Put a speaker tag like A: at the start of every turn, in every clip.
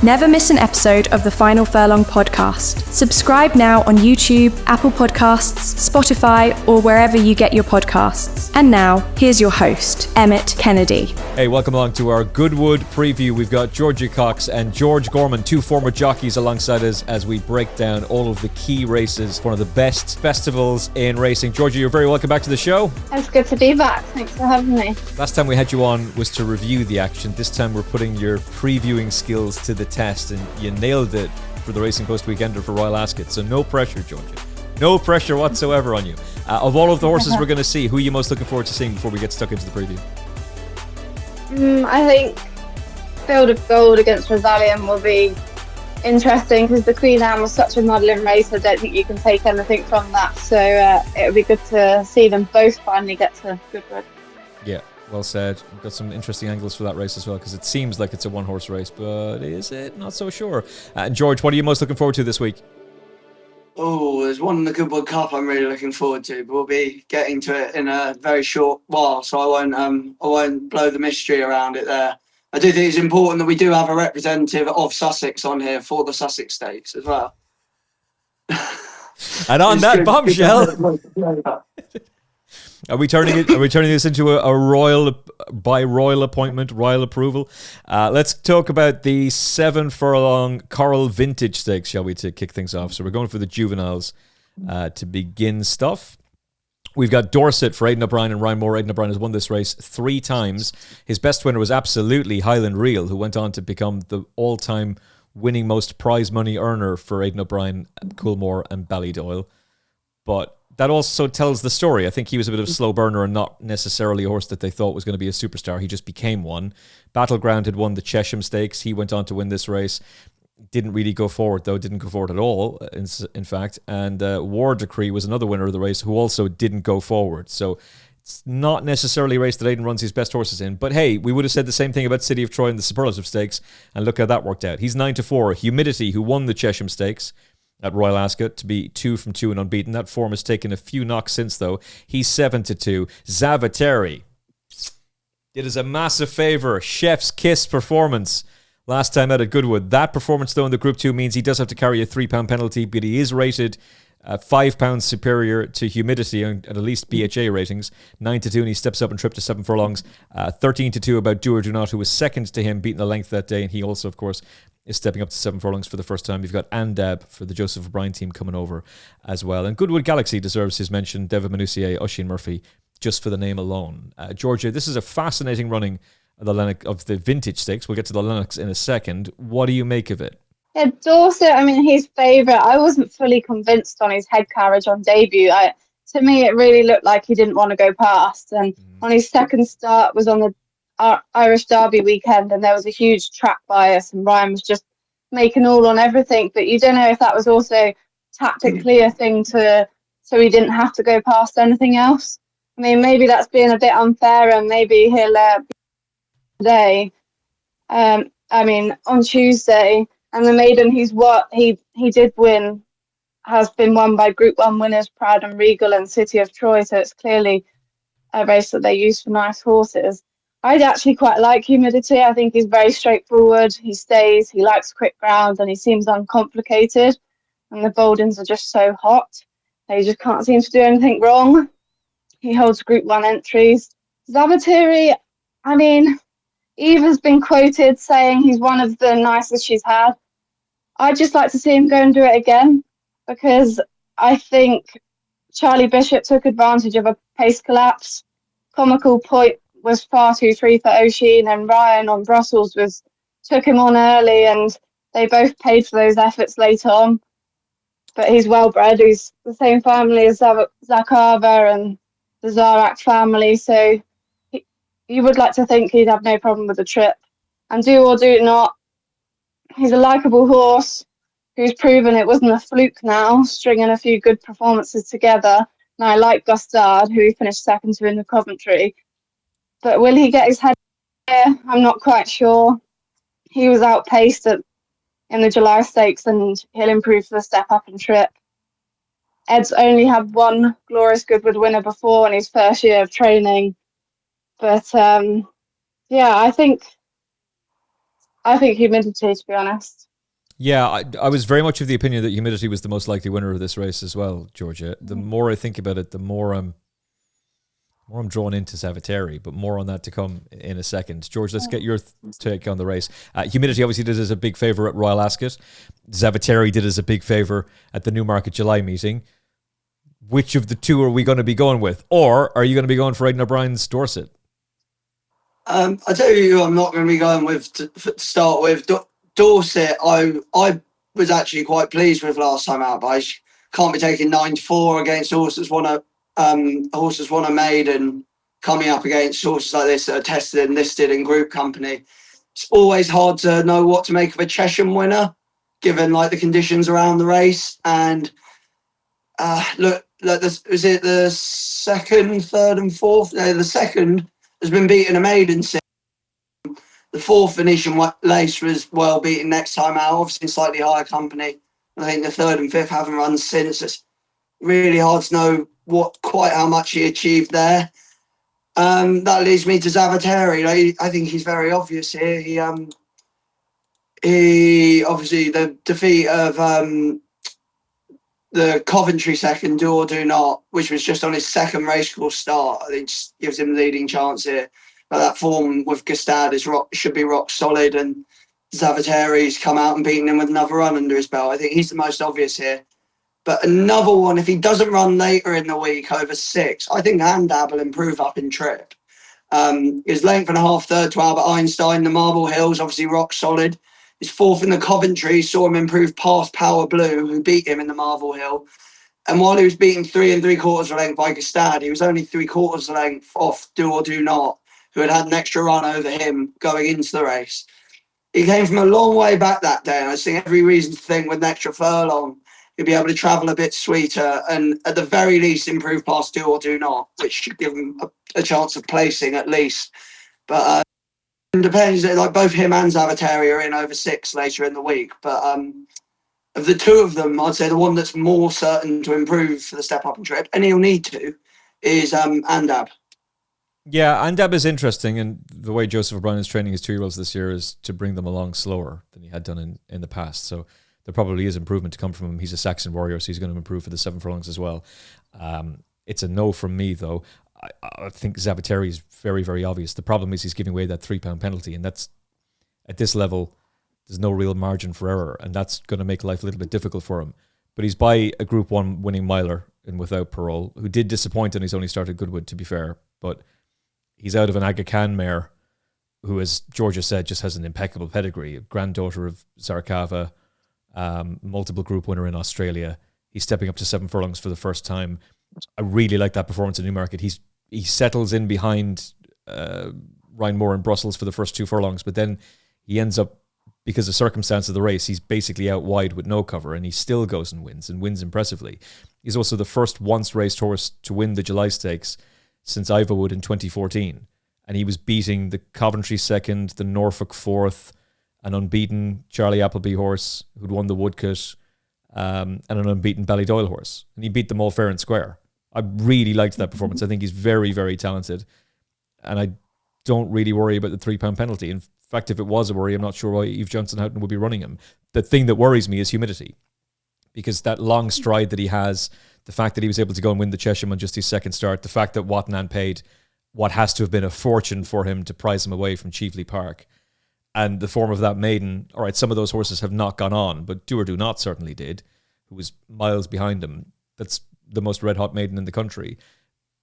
A: Never miss an episode of the Final Furlong podcast. Subscribe now on YouTube, Apple Podcasts, Spotify, or wherever you get your podcasts. And now, here's your host, Emmet Kennedy.
B: Hey, welcome along to our Goodwood preview. We've got Georgie Cox and George Gorman, two former jockeys alongside us as we break down all of the key races, one of the best festivals in racing. Georgie, you're very welcome back to the show.
C: It's good to be back. Thanks for having me.
B: Last time we had you on was to review the action. This time we're putting your previewing skills to the test, and you nailed it for the Racing Post Weekender for Royal Ascot. So no pressure, Georgia. No pressure whatsoever on you. Of all of the horses we're going to see, who are you most looking forward to seeing before we get stuck into the preview?
C: I think Field of Gold against Rosalien will be interesting because the Queen Anne was such a muddling race. I don't think you can take anything from that. So it'll be good to see them both finally get to Goodwood.
B: Yeah. Well said. We've got some interesting angles for that race as well, because it seems like it's a one-horse race, but is it? Not so sure. And George, what are you most looking forward to this week?
D: Oh, there's one in the Goodwood Cup I'm really looking forward to, but we'll be getting to it in a very short while, so I won't blow the mystery around it there. I do think it's important that we do have a representative of Sussex on here for the Sussex Stakes as well.
B: And on that bombshell... Are we turning this into a royal appointment, royal approval? Let's talk about the 7 furlong Coral Vintage Stakes, shall we, to kick things off? So we're going for the juveniles to begin stuff. We've got Dorset for Aidan O'Brien and Ryan Moore. Aidan O'Brien has won this race 3 times. His best winner was absolutely Highland Reel, who went on to become the all-time winning most prize money earner for Aidan O'Brien, Coolmore and Ballydoyle. But that also tells the story. I think he was a bit of a slow burner and not necessarily a horse that they thought was going to be a superstar. He just became one. Battleground had won the Cheltenham Stakes. He went on to win this race. Didn't really go forward, though. Didn't go forward at all, in fact. And War Decree was another winner of the race who also didn't go forward. So it's not necessarily a race that Aidan runs his best horses in. But hey, we would have said the same thing about City of Troy in the Superlative Stakes. And look how that worked out. He's 9-4. Humidity, who won the Chesham Stakes at Royal Ascot, to be 2 from 2 and unbeaten. That form has taken a few knocks since, though. He's 7-2. Zavateri did us a massive favour. Chef's kiss performance last time out at Goodwood. That performance, though, in the Group 2 means he does have to carry a £3 penalty, but he is rated £5 superior to Humidity at least BHA ratings. 9-2, and he steps up and tripped to 7 furlongs. 13-2 about Do or Do Not, who was second to him, beating the length that day, and he also, of course, is stepping up to 7 furlongs for the first time. You've got Andab for the Joseph O'Brien team coming over as well. And Goodwood Galaxy deserves his mention. Devin Minussier, Oisin Murphy, just for the name alone. Georgia, this is a fascinating running of the Vintage Stakes. We'll get to the Lennox in a second. What do you make of it?
C: Yeah, Dorset, his favourite. I wasn't fully convinced on his head carriage on debut. To me, it really looked like he didn't want to go past. And on his second start was on the Irish Derby weekend, and there was a huge track bias, and Ryan was just making all on everything. But you don't know if that was also tactically a thing so he didn't have to go past anything else. Maybe that's being a bit unfair, and maybe he'll today. On Tuesday, and the maiden he did win has been won by Group 1 winners Proud and Regal and City of Troy, so it's clearly a race that they use for nice horses. I'd actually quite like Humidity. I think he's very straightforward. He stays, he likes quick ground, and he seems uncomplicated. And the Boldens are just so hot. They just can't seem to do anything wrong. He holds Group 1 entries. Zavateri, Eva's been quoted saying he's one of the nicest she's had. I'd just like to see him go and do it again, because I think Charlie Bishop took advantage of a pace collapse. Comical Point was far too free for Oisin, and Ryan on Brussels took him on early, and they both paid for those efforts later on. But he's well bred. He's the same family as Zakava and the Zarak family, so you would like to think he'd have no problem with the trip. And Do or Do Not, he's a likeable horse who's proven it wasn't a fluke now, stringing a few good performances together. And I like Gustard, who he finished second to in the Coventry. But will he get his head there? I'm not quite sure. He was outpaced in the July Stakes, and he'll improve for the step up and trip. Ed's only had one Glorious Goodwood winner before in his first year of training. But, I think I think Humidity, to be honest.
B: Yeah, I was very much of the opinion that Humidity was the most likely winner of this race as well, Georgia. The more I think about it, the more I'm drawn into Zavateri, but more on that to come in a second. George, let's get your take on the race. Humidity obviously did as a big favour at Royal Ascot. Zavateri did as a big favour at the Newmarket July meeting. Which of the two are we going to be going with? Or are you going to be going for Aidan O'Brien's Dorset?
D: I tell you who I'm not going to be going with to start with. Dorset, I was actually quite pleased with last time out, but I can't be taking 9-4 against a horse that's won a maiden, coming up against horses like this that are tested and listed in group company. It's always hard to know what to make of a Chesham winner, given like the conditions around the race. And is it the second, third, and fourth? No, the second has been beaten a maiden since. The fourth Venetian Lace was well beaten next time out, obviously in slightly higher company. I think the third and fifth haven't run since. It's really hard to know quite how much he achieved there. That leads me to Zavateri. I think he's very obvious here. He obviously the defeat of the Coventry second, Do or Do Not, which was just on his second racecourse start, I think just gives him the leading chance here. But that form with Gustad should be rock solid, and Zavateri's come out and beaten him with another run under his belt. I think he's the most obvious here. But another one, if he doesn't run later in the week over 6, I think Handicap will improve up in trip. His length and a half third to Albert Einstein, the Marble Hills, obviously rock solid. His fourth in the Coventry saw him improve past Power Blue, who beat him in the Marble Hill. And while he was beaten 3 3/4 length by Gustad, he was only 3/4 length off Do or Do Not, who had an extra run over him going into the race. He came from a long way back that day, and I see every reason to think with an extra furlong, he'll be able to travel a bit sweeter and at the very least improve past Do or Do Not, which should give him a chance of placing at least. But it depends, like both him and Zavateri are in over 6 later in the week. But of the two of them, I'd say the one that's more certain to improve for the step up and trip, and he'll need to, is Handicap.
B: Yeah, Handicap is interesting, and the way Joseph O'Brien is training his 2-year-olds this year is to bring them along slower than he had done in the past. So there probably is improvement to come from him. He's a Saxon warrior, so he's going to improve for the 7 furlongs as well. It's a no from me, though. I think Zavateri is very, very obvious. The problem is he's giving away that £3 penalty, and that's, at this level, there's no real margin for error, and that's going to make life a little bit difficult for him. But he's by a Group 1 winning miler and without parole, who did disappoint and he's only started Goodwood, to be fair. But he's out of an Aga Khan mare, who, as Georgia said, just has an impeccable pedigree. Granddaughter of Zarkava, multiple Group winner in Australia. He's stepping up to 7 furlongs for the first time. I really like that performance in Newmarket. He settles in behind Ryan Moore in Brussels for the first 2 furlongs, but then he ends up, because of circumstance of the race, he's basically out wide with no cover, and he still goes and wins impressively. He's also the first once raced horse to win the July Stakes since Ivawood in 2014, and he was beating the Coventry second, the Norfolk fourth, an unbeaten Charlie Appleby horse who'd won the Woodcut, and an unbeaten Ballydoyle horse, and he beat them all fair and square. I really liked that performance. I think he's very, very talented, and I don't really worry about the £3 penalty. In fact, if it was a worry, I'm not sure why Eve Johnson-Houghton would be running him. The thing that worries me is Humidity, because that long stride that he has, the fact that he was able to go and win the Chesham on just his second start, the fact that Watnan paid what has to have been a fortune for him to prize him away from Cheveley Park, and the form of that maiden. All right, some of those horses have not gone on, but Do or Do Not certainly did, who was miles behind him. That's the most red-hot maiden in the country.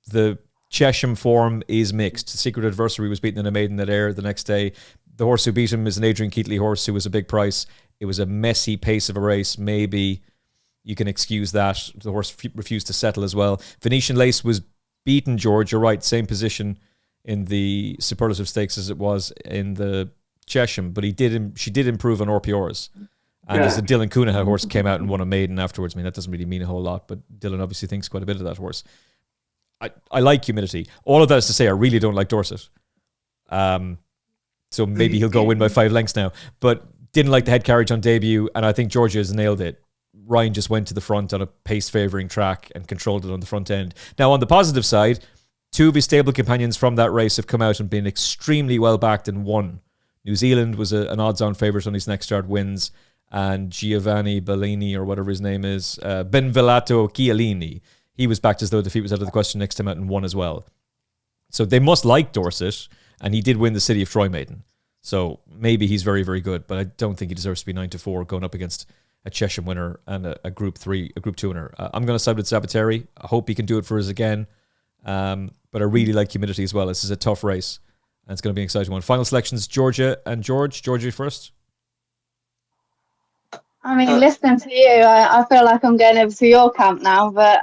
B: The Chesham form is mixed. Secret Adversary was beaten in a maiden at Ayr the next day. The horse who beat him is an Adrian Keatley horse who was a big price. It was a messy pace of a race. Maybe you can excuse that. The horse refused to settle as well. Venetian Lace was beaten, George. You're right, same position in the Superlative Stakes as it was in the Chesham, but she did improve on Orpiours. And as the Dylan Cunningham horse came out and won a maiden afterwards, I mean, that doesn't really mean a whole lot, but Dylan obviously thinks quite a bit of that horse. I like Humidity. All of that is to say, I really don't like Dorset. So maybe he'll go win by 5 lengths now. But didn't like the head carriage on debut, and I think Georgia has nailed it. Ryan just went to the front on a pace-favouring track and controlled it on the front end. Now, on the positive side, 2 of his stable companions from that race have come out and been extremely well-backed and won New Zealand was an odds-on favourite on his next start, wins. And Giovanni Bellini, or whatever his name is, Benvelato Chiellini, he was backed as though defeat was out of the question, next time out and won as well. So they must like Dorset, and he did win the City of Troy Maiden. So maybe he's very, very good, but I don't think he deserves to be 9-4 going up against a Chesham winner and a Group 2 winner. I'm going to side with Zaviteri. I hope he can do it for us again. But I really like Humidity as well. This is a tough race, and it's going to be an exciting one. Final selections, Georgia and George. Georgia first.
C: I mean, listening to you, I feel like I'm going over to your camp now, but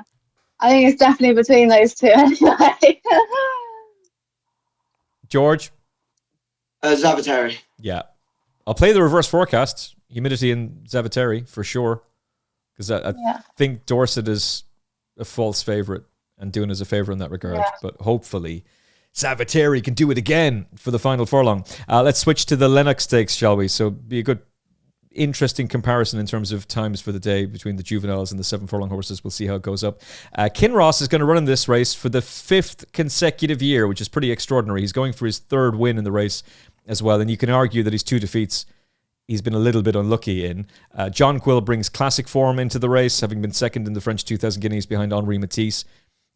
C: I think it's definitely between those two anyway.
B: George?
D: Zaviteri.
B: Yeah. I'll play the reverse forecast, Humidity and Zaviteri, for sure. Because I think Dorset is a false favourite and doing us a favour in that regard. Yeah. But hopefully Zaviteri can do it again for the final furlong. Let's switch to the Lennox Stakes, shall we? So be a good interesting comparison in terms of times for the day between the juveniles and the 7 furlong horses. We'll see how it goes up. Kinross is going to run in this race for the 5th consecutive year, which is pretty extraordinary. He's going for his 3rd win in the race as well, and you can argue that his 2 defeats he's been a little bit unlucky in. John Quill brings classic form into the race, having been second in the French 2000 Guineas behind Henri Matisse.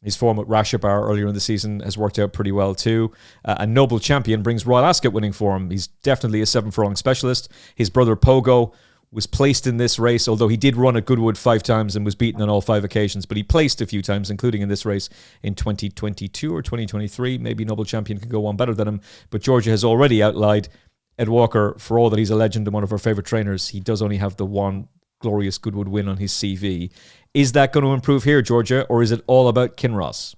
B: His form at Rashabar earlier in the season has worked out pretty well too. And Noble Champion brings Royal Ascot winning form. He's definitely a 7 furlong specialist. His brother Pogo was placed in this race, although he did run at Goodwood 5 times and was beaten on all 5 occasions, but he placed a few times, including in this race in 2022 or 2023. Maybe Noble Champion can go one better than him, but Georgia has already outlined Ed Walker, for all that he's a legend and one of our favourite trainers. He does only have the one Glorious Goodwood win on his CV. Is that going to improve here, Georgia, or is it all about Kinross?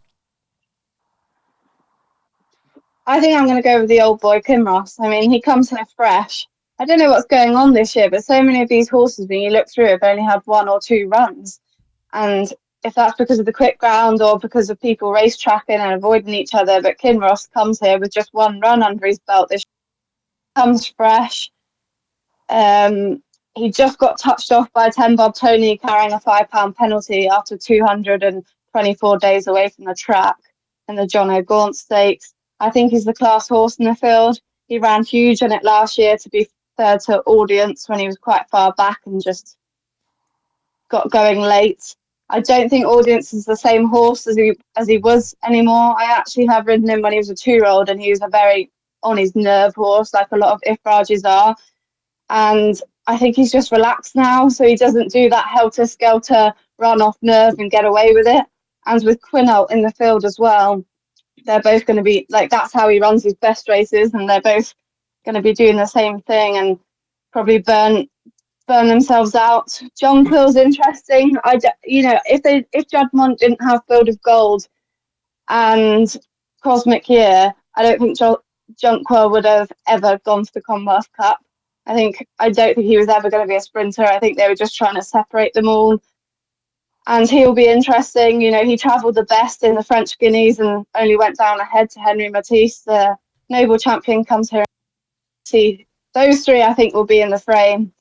C: I think I'm going to go with the old boy, Kinross. I mean, he comes here fresh. I don't know what's going on this year, but so many of these horses, when you look through it, have only had 1 or 2 runs. And if that's because of the quick ground or because of people race tracking and avoiding each other, but Kinross comes here with just 1 run under his belt. This comes fresh. He just got touched off by 10 Bob Tony carrying a £5 penalty after 224 days away from the track in the John O'Gaunt Stakes. I think he's the class horse in the field. He ran huge on it last year to be 3rd to Audience when he was quite far back and just got going late. I don't think Audience is the same horse as he was anymore. I actually have ridden him when he was a 2-year-old, and he was a very on his nerve horse, like a lot of Ifrages are. And I think he's just relaxed now, so he doesn't do that helter-skelter run off nerve and get away with it. And with Quinault in the field as well, they're both going to be, like, that's how he runs his best races, and they're both going to be doing the same thing and probably burn themselves out. John Quill's interesting. If Juddmonte didn't have Field of Gold and Cosmic Year, I don't think John Quill would have ever gone to the Commonwealth Cup. I don't think he was ever going to be a sprinter. I think they were just trying to separate them all. And he'll be interesting. You know, he travelled the best in the French Guineas and only went down ahead to Henri Matisse. The Noble Champion comes here. See, those 3, I think, will be in the frame.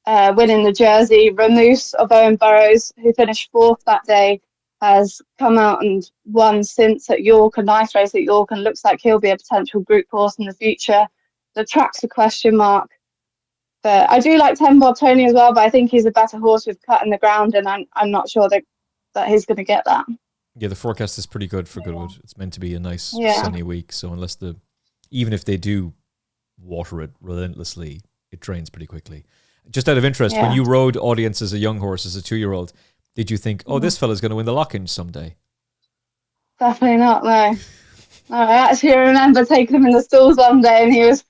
C: Winning the Jersey. Ramoose of Owen Burrows, who finished 4th that day, has come out and won since at York, a nice race at York, and looks like he'll be a potential group horse in the future. The track's a question mark. But I do like 10 Bob Tony as well, but I think he's a better horse with cut in the ground, and I'm not sure that he's going to get that.
B: Yeah, the forecast is pretty good for Goodwood. It's meant to be a nice sunny week, so even if they do water it relentlessly, it drains pretty quickly. Just out of interest, when you rode Audience as a young horse, as a 2-year-old, did you think, this fella's going to win the Lockinge someday?
C: Definitely not, no. I actually remember taking him in the stalls one day, and he was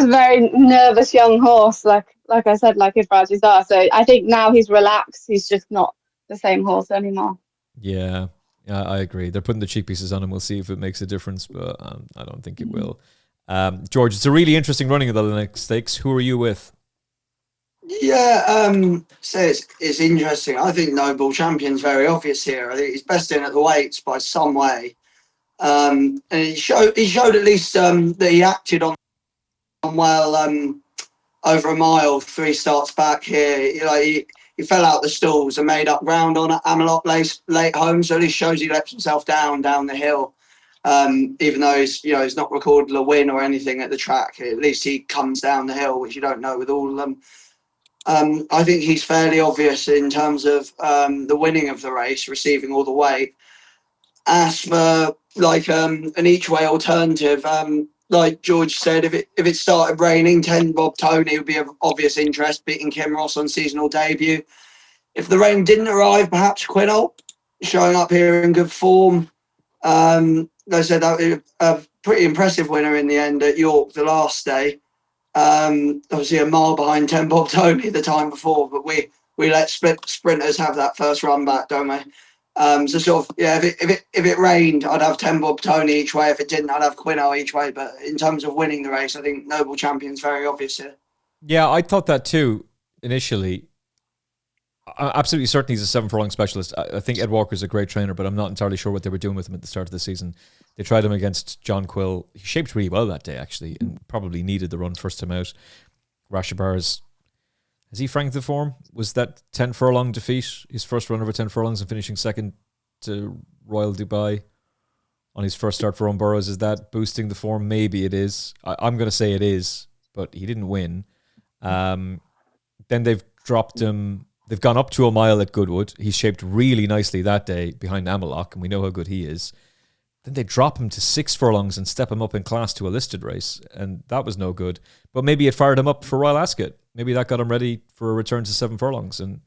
C: a very nervous young horse, like I said, like Ifrages are. So I think now he's relaxed. He's just not the same horse anymore.
B: Yeah, I agree. They're putting the cheek pieces on him. We'll see if it makes a difference, but I don't think it will. George, it's a really interesting running of the Lennox Stakes. Who are you with?
D: Yeah, so it's interesting. I think Noble Champion's very obvious here. I think he's best in at the weights by some way. And he showed at least that he acted on well over a mile 3 starts back here. He fell out the stalls and made up ground on Amelot late home, so this shows he lets himself down the hill. Even though he's not recorded a win or anything at the track, at least he comes down the hill, which you don't know with all of them. I think he's fairly obvious in terms of the winning of the race, receiving all the weight. As for an each way alternative, like George said, if it started raining, 10 Bob Tony would be of obvious interest, beating Kim Ross on seasonal debut. If the rain didn't arrive, perhaps Quinault showing up here in good form. They said that was a pretty impressive winner in the end at York the last day. Obviously a mile behind 10 Bob Tony the time before, but we let sprinters have that first run back, don't we? So sort of, yeah, if it rained, I'd have 10 Bob Tony each way. If it didn't, I'd have Quinault each way. But in terms of winning the race, I think Noble Champion's very obvious here.
B: Yeah, I thought that too initially. I'm absolutely certain he's a 7 furlong specialist. I think Ed Walker's a great trainer, but I'm not entirely sure what they were doing with him at the start of the season. They tried him against John Quill. He shaped really well that day, actually, and probably needed the run first time out. Rashabar's, has he franked the form? Was that 10 furlong defeat his first run over 10 furlongs and finishing second to Royal Dubai on his first start for Owen Burrows? Is that boosting the form? Maybe it is. I'm going to say it is, but he didn't win. Then they've dropped him. They've gone up to a mile at Goodwood. He's shaped really nicely that day behind Amalok, and we know how good he is. Then they drop him to 6 furlongs and step him up in class to a listed race, and that was no good. But maybe it fired him up for Royal Ascot. Maybe that got him ready for a return to 7 furlongs, and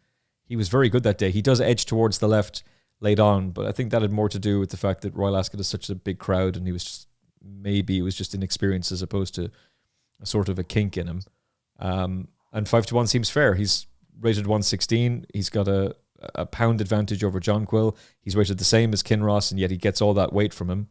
B: he was very good that day. He does edge towards the left late on, but I think that had more to do with the fact that Royal Ascot is such a big crowd, and maybe it was just inexperience as opposed to a sort of a kink in him. And 5-1 seems fair. He's rated 116. He's got a pound advantage over John Quill. He's rated the same as Kinross, and yet he gets all that weight from him.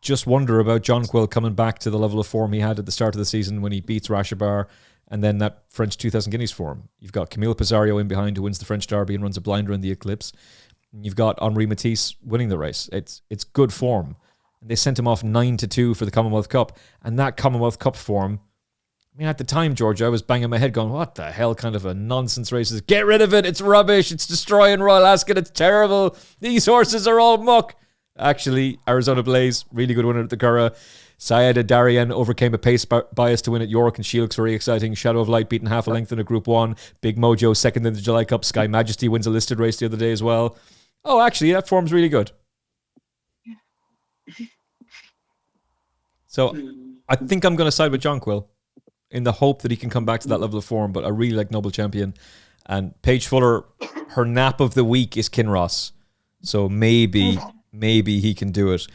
B: Just wonder about John Quill coming back to the level of form he had at the start of the season when he beats Rashabar, and then that French 2,000 Guineas form. You've got Camille Pizarro in behind, who wins the French Derby and runs a blinder in the Eclipse. And you've got Henri Matisse winning the race. It's good form. And they sent him off 9-2 for the Commonwealth Cup, and that Commonwealth Cup form, I mean, at the time, George, I was banging my head going, what the hell kind of a nonsense race is? Get rid of it. It's rubbish. It's destroying Royal Ascot. It's terrible. These horses are all muck. Actually, Arizona Blaze, really good winner at the Curragh. Syed Adarian overcame a pace bias to win at York, and she looks very exciting. Shadow of Light beaten half a length in a Group 1. Big Mojo second in the July Cup. Sky Majesty wins a listed race the other day as well. Oh, actually, that form's really good. So I think I'm going to side with John Quill in the hope that he can come back to that level of form, but I really like Noble Champion. And Paige Fuller, her nap of the week is Kinross. So maybe he can do it.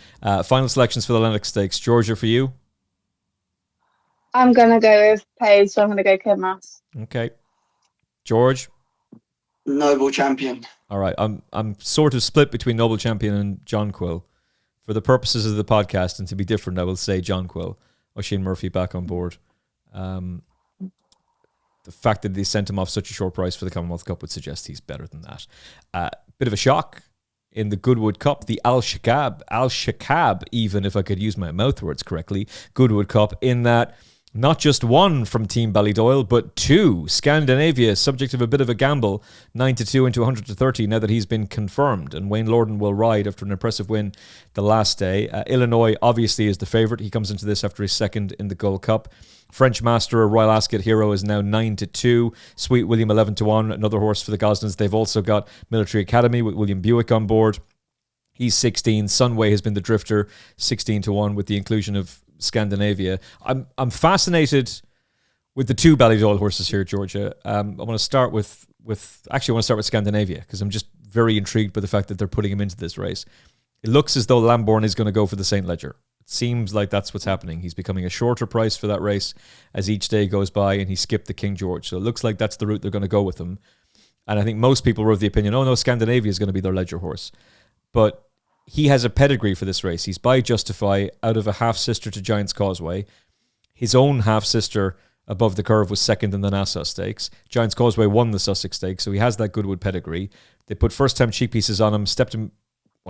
B: Final selections for the Lennox Stakes. Georgia, for you?
C: I'm going to go with Paige, so I'm going to go Kinross.
B: Okay. George?
D: Noble Champion.
B: All right. I'm sort of split between Noble Champion and John Quill. For the purposes of the podcast, and to be different, I will say John Quill. Oisin Murphy back on board. The fact that they sent him off such a short price for the Commonwealth Cup would suggest he's better than that. Bit of a shock in the Goodwood Cup, the Al Shakab, even if I could use my mouth words correctly, Goodwood Cup, in that not just one from Team Ballydoyle, but 2. Scandinavia, subject of a bit of a gamble, 9-2 into 100-30 now that he's been confirmed. And Wayne Lorden will ride after an impressive win the last day. Illinois obviously is the favourite. He comes into this after his second in the Gold Cup. French Master, Royal Ascot Hero, is now 9-2. Sweet William 11-1, another horse for the Goslins. They've also got Military Academy with William Buick on board. He's 16. Sunway has been the drifter, 16-1 with the inclusion of Scandinavia. I'm fascinated with the 2 Ballydoyle horses here, Georgia. I want to start with Scandinavia, because I'm just very intrigued by the fact that they're putting him into this race. It looks as though Lambourne is going to go for the St. Leger. It seems like that's what's happening. He's becoming a shorter price for that race as each day goes by, and he skipped the King George. So it looks like that's the route they're going to go with him. And I think most people were of the opinion, oh no, Scandinavia is going to be their Leger horse. But he has a pedigree for this race. He's by Justify out of a half-sister to Giant's Causeway. His own half-sister above the curve was second in the Nassau Stakes. Giant's Causeway won the Sussex Stakes, so he has that Goodwood pedigree. They put first-time cheek pieces on him,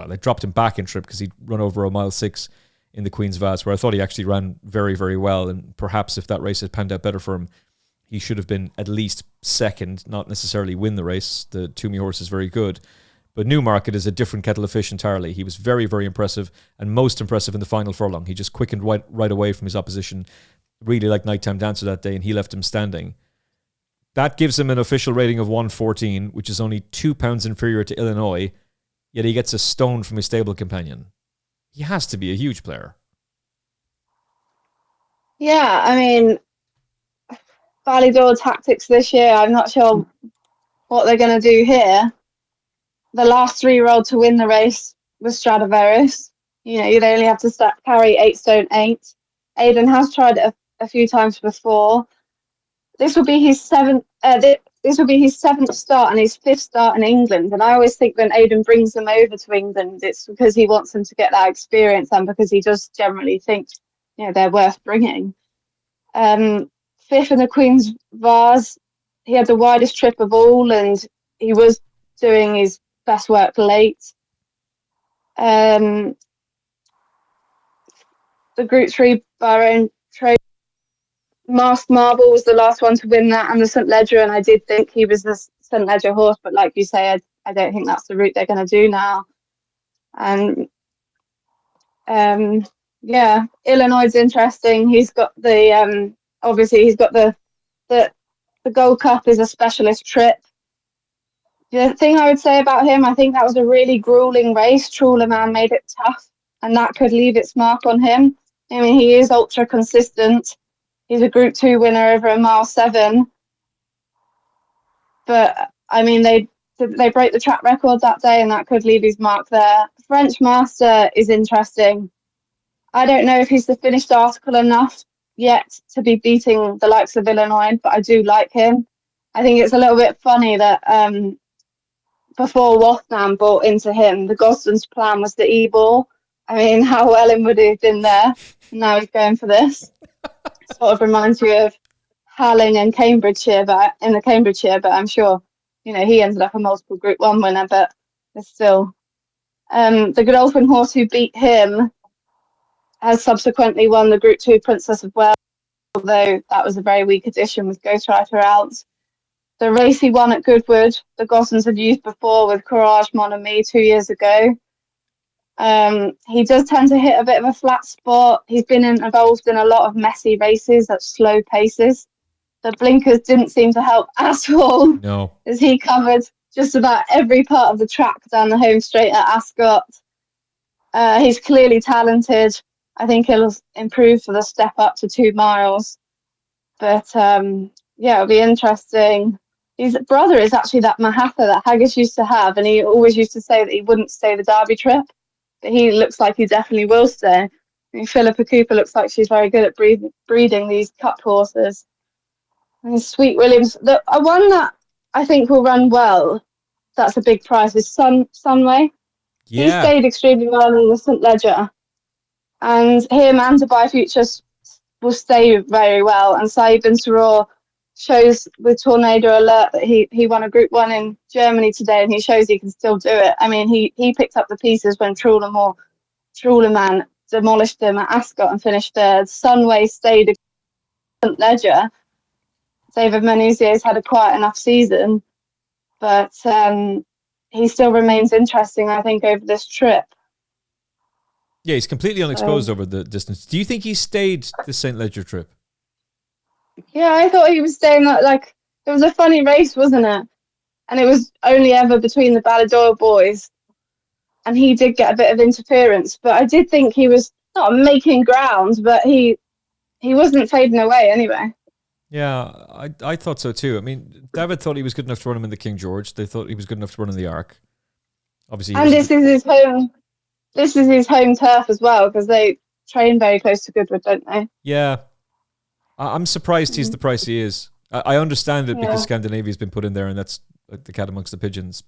B: they dropped him back in trip because he'd run over a mile 6 in the Queen's Vase, where I thought he actually ran very, very well, and perhaps if that race had panned out better for him, he should have been at least second, not necessarily win the race. The Toomey horse is very good. But Newmarket is a different kettle of fish entirely. He was very, very impressive, and most impressive in the final furlong. He just quickened right away from his opposition, really like Nighttime Dancer that day, and he left him standing. That gives him an official rating of 114, which is only £2 inferior to Illinois, yet he gets a stone from his stable companion. He has to be a huge player.
C: Yeah, I mean, Ballydor tactics this year, I'm not sure what they're going to do here. The last 3-year-old to win the race was Stradivarius. You know, you'd only have to carry 8 stone 8. Aidan has tried it a few times before. This will be his seventh. This will be his 7th start and his 5th start in England. And I always think when Aidan brings them over to England, it's because he wants them to get that experience and because he does generally think, you know, they're worth bringing. 5th in the Queen's Vase, he had the widest trip of all, and he was doing his best work late. The Group 3 Bahrain Trade. Masked Marble was the last one to win that, and the St Ledger, and I did think he was the St Ledger horse, but like you say, I don't think that's the route they're going to do now. And yeah, Illinois is interesting. He's got the obviously he's got the Gold Cup is a specialist trip. The thing I would say about him, I think that was a really grueling race. Trawler Man made it tough, and that could leave its mark on him. I mean, he is ultra consistent. He's a Group 2 winner over a mile 7. But, I mean, they broke the track record that day, and that could leave his mark there. French Master is interesting. I don't know if he's the finished article enough yet to be beating the likes of Illinois, but I do like him. I think it's a little bit funny that before Wathnam bought into him, the Gosden's plan was the E-ball. I mean, how well him would he have been there? And now he's going for this. Sort of reminds you of Halling and Cambridgeshire, but I'm sure, you know, he ended up a multiple Group 1 winner, but it's still the Godolphin horse who beat him has subsequently won the Group 2 Princess of Wales, although that was a very weak addition with Ghostwriter out. The race he won at Goodwood, the Gossens had used before with Courage Mon Ami 2 years ago. He does tend to hit a bit of a flat spot. He's been involved in a lot of messy races at slow paces. The blinkers didn't seem to help at all.
B: No.
C: As he covered just about every part of the track down the home straight at Ascot. He's clearly talented. I think he'll improve for the step up to 2 miles. But yeah, it'll be interesting. His brother is actually that Mahatha that Haggis used to have, and he always used to say that he wouldn't stay the Derby trip. But he looks like he definitely will stay. I mean, Philippa Cooper looks like she's very good at breeding these cup horses. And Sweet Williams, the one that I think will run well, that's a big prize, is Sunway.
B: Yeah.
C: He stayed extremely well in the St Ledger. And him and Dubai Futures will stay very well. And Saeed Bin Saror shows with Tornado Alert that he won a Group 1 in Germany today, and he shows he can still do it. I mean, he picked up the pieces when Trawler Man demolished him at Ascot and finished third. Sunway stayed at St Ledger. David Menuzier's had a quiet enough season, but he still remains interesting, I think, over this trip.
B: Yeah, he's completely unexposed over the distance. Do you think he stayed the St Ledger trip?
C: Yeah, I thought he was staying like it was a funny race, wasn't it? And it was only ever between the Ballydoyle boys, and he did get a bit of interference. But I did think he was not making ground, but he wasn't fading away anyway.
B: Yeah, I thought so too. I mean, David thought he was good enough to run him in the King George. They thought he was good enough to run in the Arc. Obviously,
C: and this is his home. This is his home turf as well, because they train very close to Goodwood, don't they?
B: Yeah. I'm surprised he's the price he is. I understand it because Scandinavia's been put in there, and that's the cat amongst the pigeons.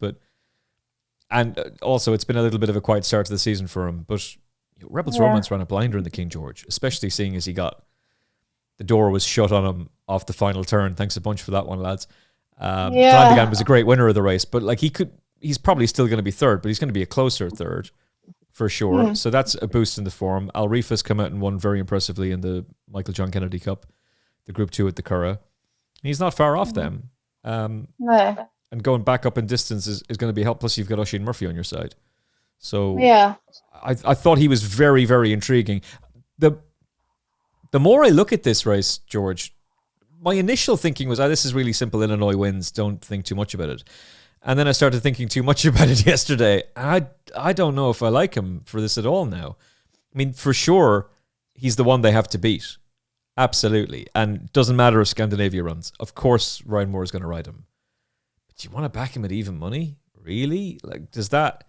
B: And also, it's been a little bit of a quiet start to the season for him. But Rebels Romance ran a blinder in the King George, especially seeing as the door was shut on him off the final turn. Thanks a bunch for that one, lads. Glandigan was a great winner of the race, but like he's probably still going to be third, but he's going to be a closer third for sure. So that's a boost in the form. Al Rifa's come out and won very impressively in the Michael John Kennedy Cup, the Group 2 at the Curragh. He's not far off them.
C: No.
B: and going back up in distance is going to be helpful. Plus, you've got Oisin Murphy on your side. So
C: Yeah.
B: I thought he was very, very intriguing. The more I look at this race, George, my initial thinking was, this is really simple. Illinois wins. Don't think too much about it. And then I started thinking too much about it yesterday. I don't know if I like him for this at all now. I mean, for sure, he's the one they have to beat. Absolutely. And it doesn't matter if Scandinavia runs. Of course, Ryan Moore is going to ride him. But you want to back him at even money? Really? Like, does that...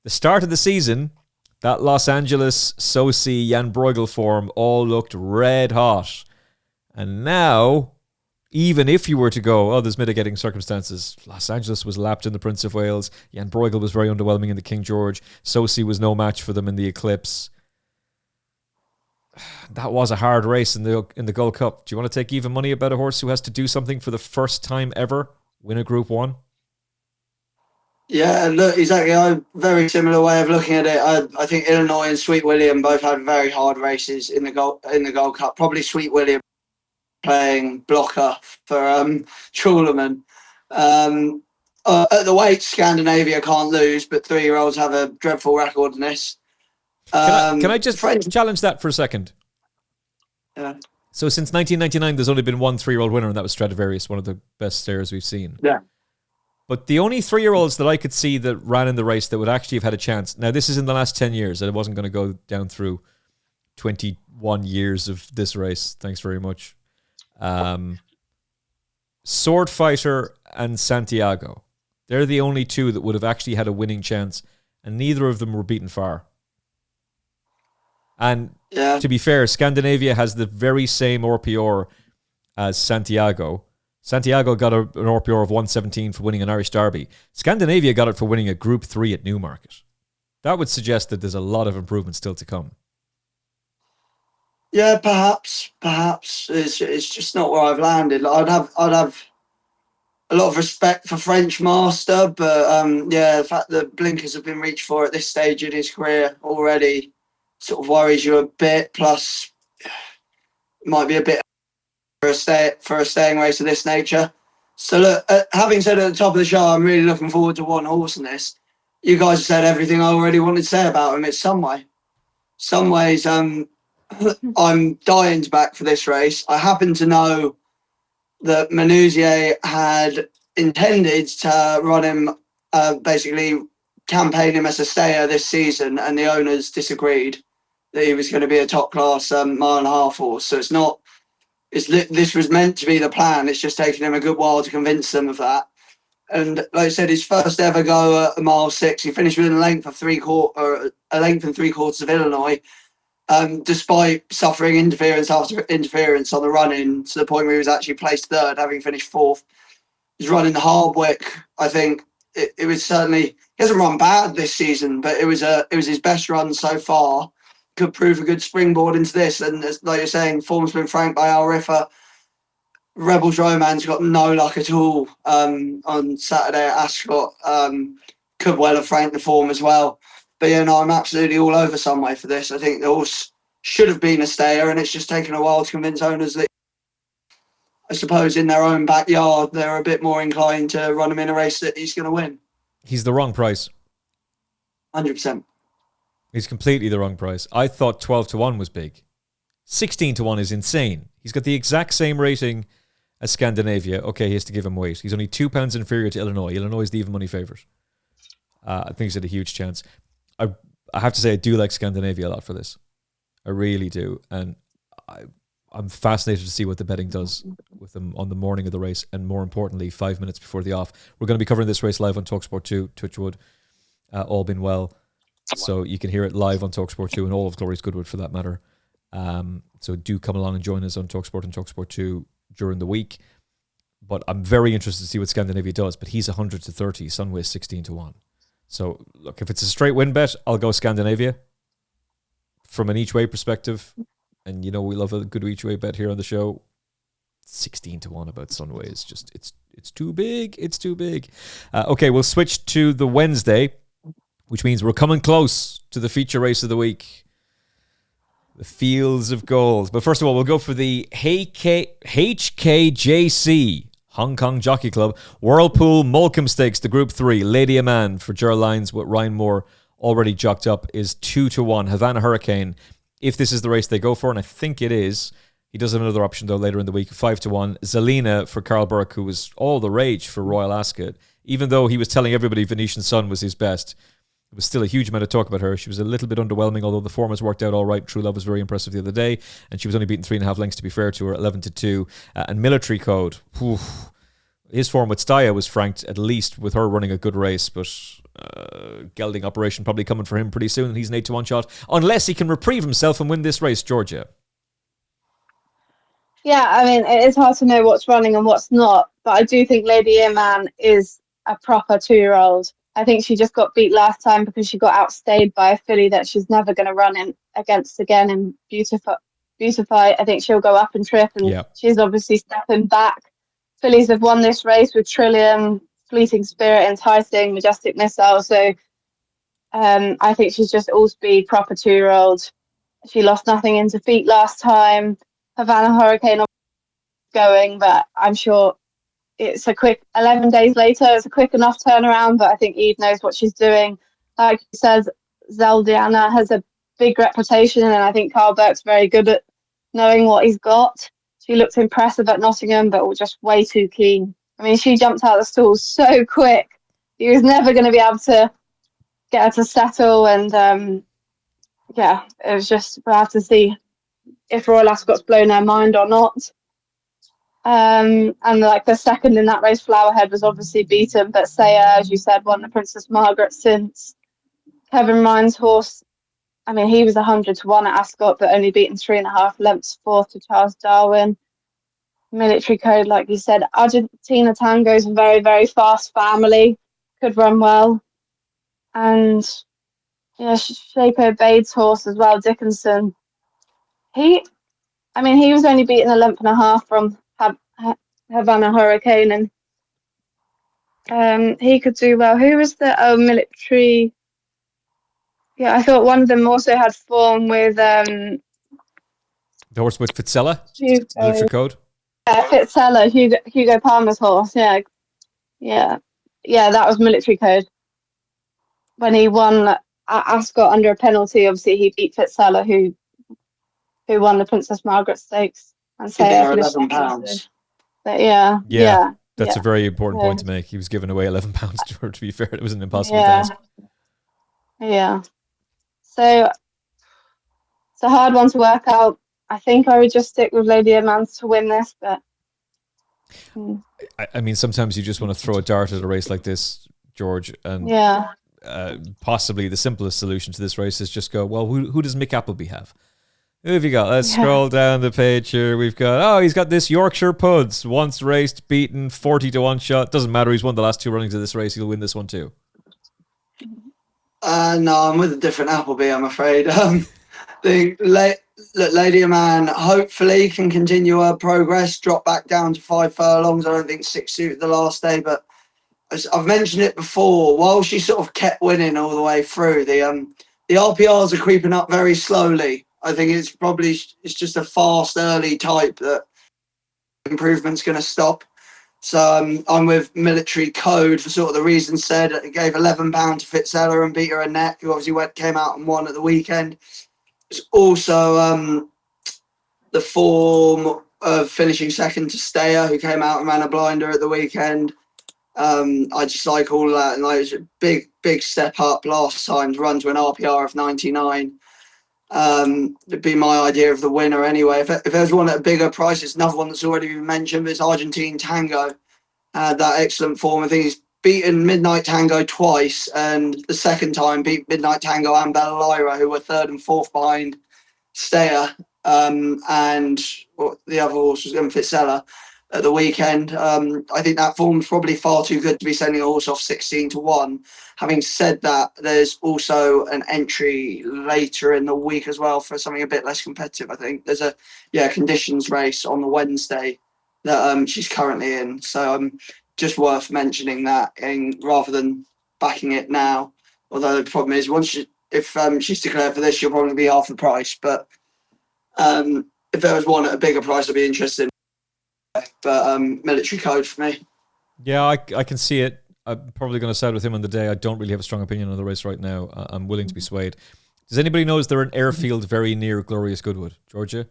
B: The start of the season, that Los Angeles, Sosi, Jan Bruegel form all looked red hot. And now, even if you were to go, there's mitigating circumstances. Los Angeles was lapped in the Prince of Wales. Jan Bruegel was very underwhelming in the King George. Sosi was no match for them in the Eclipse. That was a hard race in the Gold Cup. Do you want to take even money about a horse who has to do something for the first time ever, win a Group 1?
D: Yeah, look, exactly. I very similar way of looking at it. I think Illinois and Sweet William both had very hard races in the Gold Cup. Probably Sweet William playing blocker for Chulaman. At the weight, Scandinavia can't lose, but 3-year-olds have a dreadful record in this.
B: Can I just challenge that for a second?
D: Yeah.
B: So since 1999, there's only been one 3-year-old winner, and that was Stradivarius, one of the best stayers we've seen.
D: Yeah.
B: But the only 3-year-olds that I could see that ran in the race that would actually have had a chance. Now, this is in the last 10 years. I wasn't going to go down through 21 years of this race. Thanks very much. Sword Fighter and Santiago. They're the only two that would have actually had a winning chance, and neither of them were beaten far. And to be fair, Scandinavia has the very same RPR as Santiago. Santiago got an RPR of 117 for winning an Irish Derby. Scandinavia got it for winning a Group 3 at Newmarket. That would suggest that there's a lot of improvement still to come.
D: Yeah, perhaps it's just not where I've landed. I'd have a lot of respect for French Master, but the fact that blinkers have been reached for at this stage in his career already sort of worries you a bit. Plus, it might be a bit for a staying race of this nature. So look, having said at the top of the show, I'm really looking forward to one horse in this. You guys have said everything I already wanted to say about him. It's Sunway. Sunway's I'm dying to back for this race. I happen to know that Manouzier had intended to run him, basically campaign him as a stayer this season, and the owners disagreed that he was going to be a top class mile and a half horse. So this was meant to be the plan. It's just taken him a good while to convince them of that. And like I said, his first ever go at mile 6, he finished within a length and 3/4 of Illinois, despite suffering interference after interference on the run-in, to the point where he was actually placed third, having finished fourth. He's running the Hardwick. I think it was certainly, he hasn't run bad this season, but it was his best run so far. Could prove a good springboard into this. And like you're saying, form's been franked by Al Riffa. Rebels Romance got no luck at all on Saturday at Ascot. Could well have franked the form as well. But yeah, no, I'm absolutely all over Sunway for this. I think the horse should have been a stayer, and it's just taken a while to convince owners that, I suppose, in their own backyard, they're a bit more inclined to run him in a race that he's going to win.
B: He's the wrong price.
D: 100%.
B: He's completely the wrong price. I thought 12-1 was big. 16-1 is insane. He's got the exact same rating as Scandinavia. Okay, he has to give him weight. He's only £2 inferior to Illinois. Illinois is the even money favourite. I think he's had a huge chance. I have to say, I do like Scandinavia a lot for this. I really do. And I'm fascinated to see what the betting does with them on the morning of the race, and more importantly, 5 minutes before the off. We're going to be covering this race live on TalkSport 2, Twitchwood, all been well. So you can hear it live on TalkSport 2 and all of Glorious Goodwood for that matter. So do come along and join us on TalkSport and TalkSport 2 during the week. But I'm very interested to see what Scandinavia does. But he's 100-30, Sunway 16-1. So look, if it's a straight win bet, I'll go Scandinavia from an each way perspective. And you know we love a good each way bet here on the show. 16-1 about Sunway is just it's too big. It's too big. Okay, we'll switch to the Wednesday, which means we're coming close to the feature race of the week, the Fields of Gold. But first of all, we'll go for the HKJC Hong Kong Jockey Club. Whirlpool Molecomb Stakes, the Group 3. Lady A Man for Gerald Lyons with Ryan Moore already jocked up is 2-1. Havana Hurricane, if this is the race they go for, and I think it is. He does have another option, though, later in the week, 5-1. Zelina for Carl Burke, who was all the rage for Royal Ascot. Even though he was telling everybody Venetian Sun was his best, it was still a huge amount of talk about her. She was a little bit underwhelming, although the form has worked out all right. True Love was very impressive the other day, and she was only beaten 3.5 lengths, to be fair to her, 11-2. And Military Code, his form with Staya was franked, at least with her running a good race, but gelding operation probably coming for him pretty soon, and he's an 8-1 shot, unless he can reprieve himself and win this race, Georgia.
C: Yeah, I mean, it is hard to know what's running and what's not, but I do think Lady Earman is a proper 2-year-old. I think she just got beat last time because she got outstayed by a filly that she's never going to run in against again in Beautify. I think she'll go up and trip, and she's obviously stepping back. Fillies have won this race with Trillium, Fleeting Spirit, Enticing, Majestic Missile. So I think she's just all speed, proper 2-year-old. She lost nothing in defeat last time. Havana Hurricane going, but I'm sure it's a quick 11 days later. It's a quick enough turnaround, but I think Eve knows what she's doing. Like you said, Zeldiana has a big reputation, and I think Carl Burke's very good at knowing what he's got. She looked impressive at Nottingham, but was just way too keen. I mean, she jumped out of the stall so quick. He was never going to be able to get her to settle, and it was just, we'll have to see if Royal Ascot's blown her mind or not. And like the second in that race, Flowerhead, was obviously beaten, but Saya, as you said, won the Princess Margaret since. Kevin Ryan's horse, I mean, he was 100-1 at Ascot, but only beaten 3.5 lengths fourth to Charles Darwin. Military Code, like you said, Argentina Tango's a very, very fast family, could run well. And Shapo Bade's horse as well, Dickinson. He was only beaten 1.5 lengths from Havana Hurricane, and he could do well. Who was the Military? Yeah, I thought one of them also had form with
B: the horse with Fitzella, Military Code.
C: Yeah, Fitzella, Hugo Palmer's horse. Yeah, that was Military Code. When he won at Ascot under a penalty, obviously he beat Fitzella, who won the Princess Margaret Stakes, and
D: £11.
B: That's a very important point to make. He was giving away £11 to her. To be fair, it was an impossible task.
C: Yeah. So it's a hard one to work out. I think I would just stick with Lady Amans to win this, but
B: I mean, sometimes you just want to throw a dart at a race like this, George, and possibly the simplest solution to this race is just go, well, who does Mick Appleby have? Who have you got? Let's scroll down the page here. We've got, he's got this Yorkshire Puds. Once raced, beaten, 40-1 shot. Doesn't matter. He's won the last 2 runnings of this race. He'll win this one too.
D: No, I'm with a different Appleby, I'm afraid. The Lady Man hopefully can continue her progress, drop back down to 5 furlongs. I don't think 6 suited the last day, but as I've mentioned it before, while she sort of kept winning all the way through, the RPRs are creeping up very slowly. I think it's just a fast early type that improvement's going to stop. So I'm with Military Code for sort of the reasons said. It gave £11 to Fitzella and beat her a neck, who obviously came out and won at the weekend. It's also the form of finishing second to Steyer, who came out and ran a blinder at the weekend. I just like all of that, and it was a big step up last time to run to an RPR of 99. It'd be my idea of the winner anyway. If there's one at a bigger price, it's another one that's already been mentioned, but it's Argentine Tango. That excellent form. I think he's beaten Midnight Tango twice, and the second time beat Midnight Tango and Bella Lyra, who were 3rd and 4th behind Steyer, and the other horse was Fitzella at the weekend. I think that form's probably far too good to be sending a horse off 16-1. Having said that, there's also an entry later in the week as well for something a bit less competitive. I think there's a conditions race on the Wednesday that she's currently in. So just worth mentioning that, rather than backing it now. Although the problem is, if she's declared for this, she'll probably be half the price. But if there was one at a bigger price, I'd be interested. but military code for me.
B: Yeah, I can see it. I'm probably going to side with him on the day. I don't really have a strong opinion on the race right now. I'm willing to be swayed. Does anybody know, is there an airfield very near Glorious Goodwood? Georgia?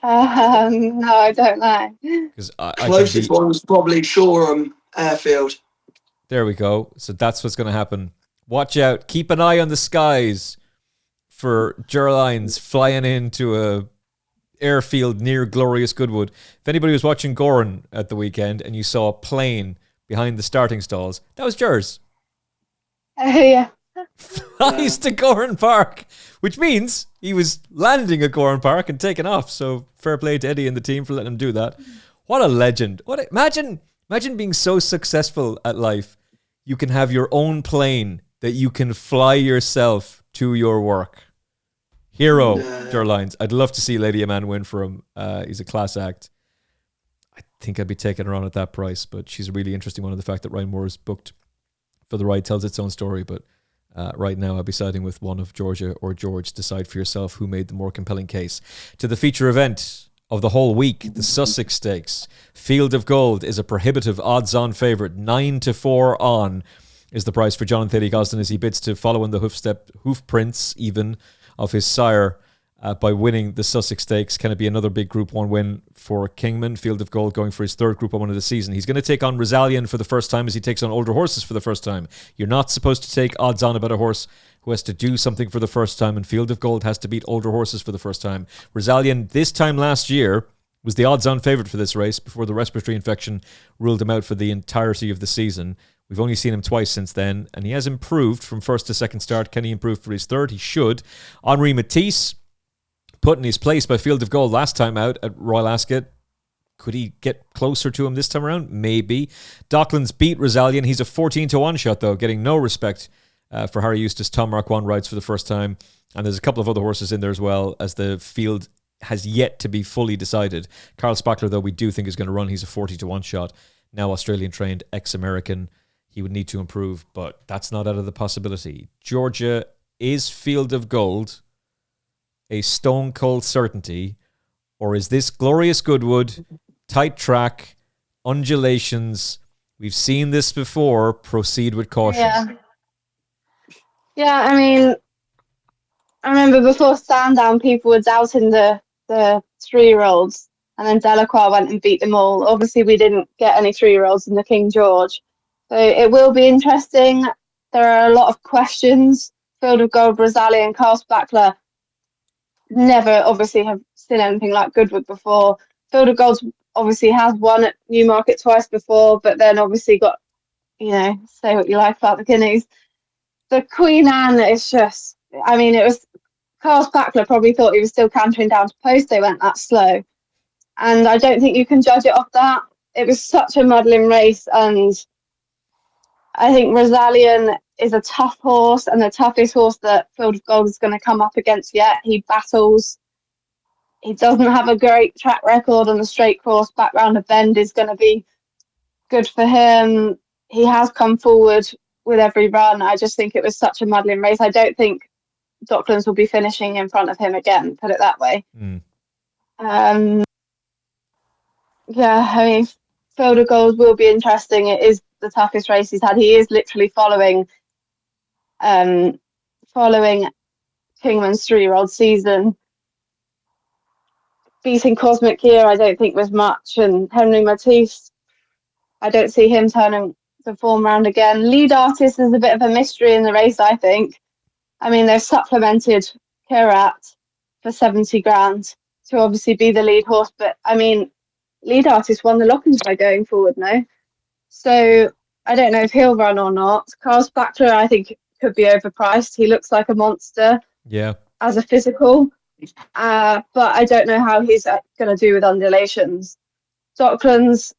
C: No, I don't know.
B: Because
D: Closest one's probably Shoreham Airfield.
B: There we go. So that's what's going to happen. Watch out. Keep an eye on the skies for Gerlines flying into a airfield near Glorious Goodwood. If anybody was watching Goran at the weekend and you saw a plane behind the starting stalls, that was Gers.
C: Yeah.
B: Flies to Goran Park, which means he was landing at Goran Park and taking off. So fair play to Eddie and the team for letting him do that. What a legend. Imagine being so successful at life, you can have your own plane that you can fly yourself to your work. Hero, Gerlines. I'd love to see Lady Aman win for him. He's a class act. I think I'd be taking her on at that price, but she's a really interesting one. The fact that Ryan Moore is booked for the ride tells its own story, but right now I'd be siding with one of Georgia or George. Decide for yourself who made the more compelling case. To the feature event of the whole week, the Sussex Stakes. Field of Gold is a prohibitive odds-on favourite. 9-4 on is the price for John Thady Gosden as he bids to follow in the hoof prints even of his sire by winning the Sussex Stakes. Can it be another big Group 1 win for Kingman? Field of Gold going for his third Group 1 of the season. He's going to take on Rosalien for the first time as he takes on older horses for the first time. You're not supposed to take odds on about a horse who has to do something for the first time, and Field of Gold has to beat older horses for the first time. Rosalien, this time last year, was the odds-on favourite for this race before the respiratory infection ruled him out for the entirety of the season. We've only seen him twice since then, and he has improved from first to second start. Can he improve for his third? He should. Henri Matisse, put in his place by Field of Gold last time out at Royal Ascot. Could he get closer to him this time around? Maybe. Docklands beat Rosalien. He's a 14-1 shot, though, getting no respect for Harry Eustace. Tom Marquand rides for the first time, and there's a couple of other horses in there as well, as the field has yet to be fully decided. Carl Spackler, though, we do think is going to run. He's a 40-1 shot. Now Australian-trained, ex-American. He would need to improve, but that's not out of the possibility. Georgia, is Field of Gold a stone-cold certainty, or is this Glorious Goodwood, tight track, undulations? We've seen this before. Proceed with caution.
C: Yeah, I mean, I remember before Sandown, people were doubting the 3-year-olds, and then Delacroix went and beat them all. Obviously, we didn't get any 3-year-olds in the King George. So it will be interesting. There are a lot of questions. Field of Gold, Rosalie and Carl Spackler never obviously have seen anything like Goodwood before. Field of Gold obviously has won at Newmarket twice before, but then obviously got, say what you like about the Guineas. The Queen Anne is just, it was, Carl Spackler probably thought he was still cantering down to post. They went that slow. And I don't think you can judge it off that. It was such a muddling race, and I think Rosalien is a tough horse, and the toughest horse that Field of Gold is going to come up against yet. He battles. He doesn't have a great track record on the straight course. Back round a bend is going to be good for him. He has come forward with every run. I just think it was such a muddling race. I don't think Docklands will be finishing in front of him again, put it that way. Field of Gold will be interesting. It is the toughest race he's had. He is literally following Kingman's 3-year-old season. Beating Cosmic Gear, I don't think was much, and Henry Matisse, I don't see him turning the form round again. Lead Artist is a bit of a mystery in the race, I think. They've supplemented Kirat for 70 grand to obviously be the lead horse, but Lead Artist won the Lockens by going forward now. So I don't know if he'll run or not. Carl Spackler, I think, could be overpriced. He looks like a monster as a physical. But I don't know how he's going to do with undulations. Docklands,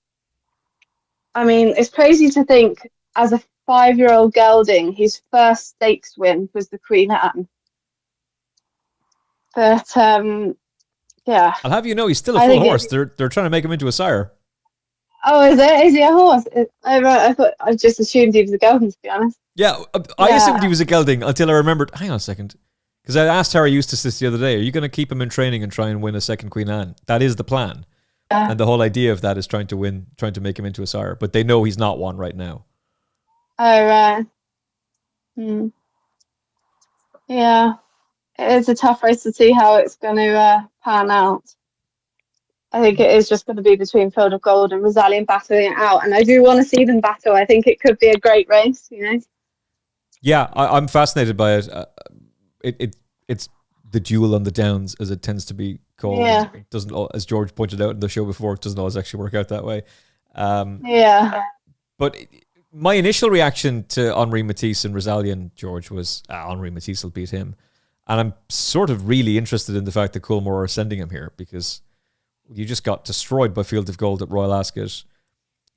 C: it's crazy to think as a 5-year-old gelding, his first stakes win was the Queen Anne. But, I'll
B: have you know, he's still a full horse. They're trying to make him into a sire.
C: Oh, is it? Is he a horse? I just assumed he was a gelding, to be honest.
B: Yeah, I assumed he was a gelding until I remembered. Hang on a second. Because I asked Harry Eustace this the other day, are you going to keep him in training and try and win a second Queen Anne? That is the plan. And the whole idea of that is trying to make him into a sire. But they know he's not one right now.
C: Oh, right. Yeah. It is a tough race to see how it's going to pan out. I think it is just going to be between Field of Gold and Rosalien battling it out. And I do want to see them battle. I think it could be a great race,
B: Yeah, I'm fascinated by it. It's the duel on the downs, as it tends to be called.
C: Yeah.
B: It doesn't, as George pointed out in the show before, it doesn't always actually work out that way. But my initial reaction to Henri Matisse and Rosalien, George, was Henri Matisse will beat him. And I'm sort of really interested in the fact that Coolmore are sending him here, because you just got destroyed by Field of Gold at Royal Ascot.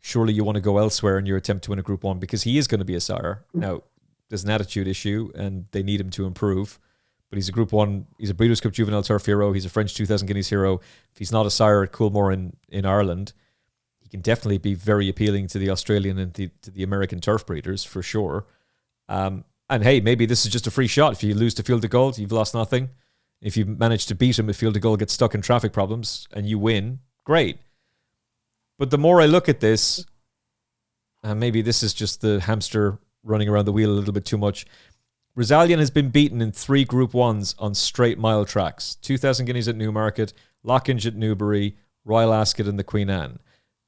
B: Surely you want to go elsewhere in your attempt to win a Group 1, because he is going to be a sire. Now, there's an attitude issue and they need him to improve. But he's a Group 1, he's a Breeders' Cup Juvenile Turf hero, he's a French 2,000 Guineas hero. If he's not a sire at Coolmore in Ireland, he can definitely be very appealing to the Australian and to the American turf breeders, for sure. And hey, maybe this is just a free shot. If you lose to Field of Gold, you've lost nothing. If you manage to beat him, if Field of Gold gets stuck in traffic problems and you win, great. But the more I look at this, maybe this is just the hamster running around the wheel a little bit too much. Rosalien has been beaten in 3 Group 1s on straight mile tracks. 2,000 Guineas at Newmarket, Lockinge at Newbury, Royal Ascot and the Queen Anne.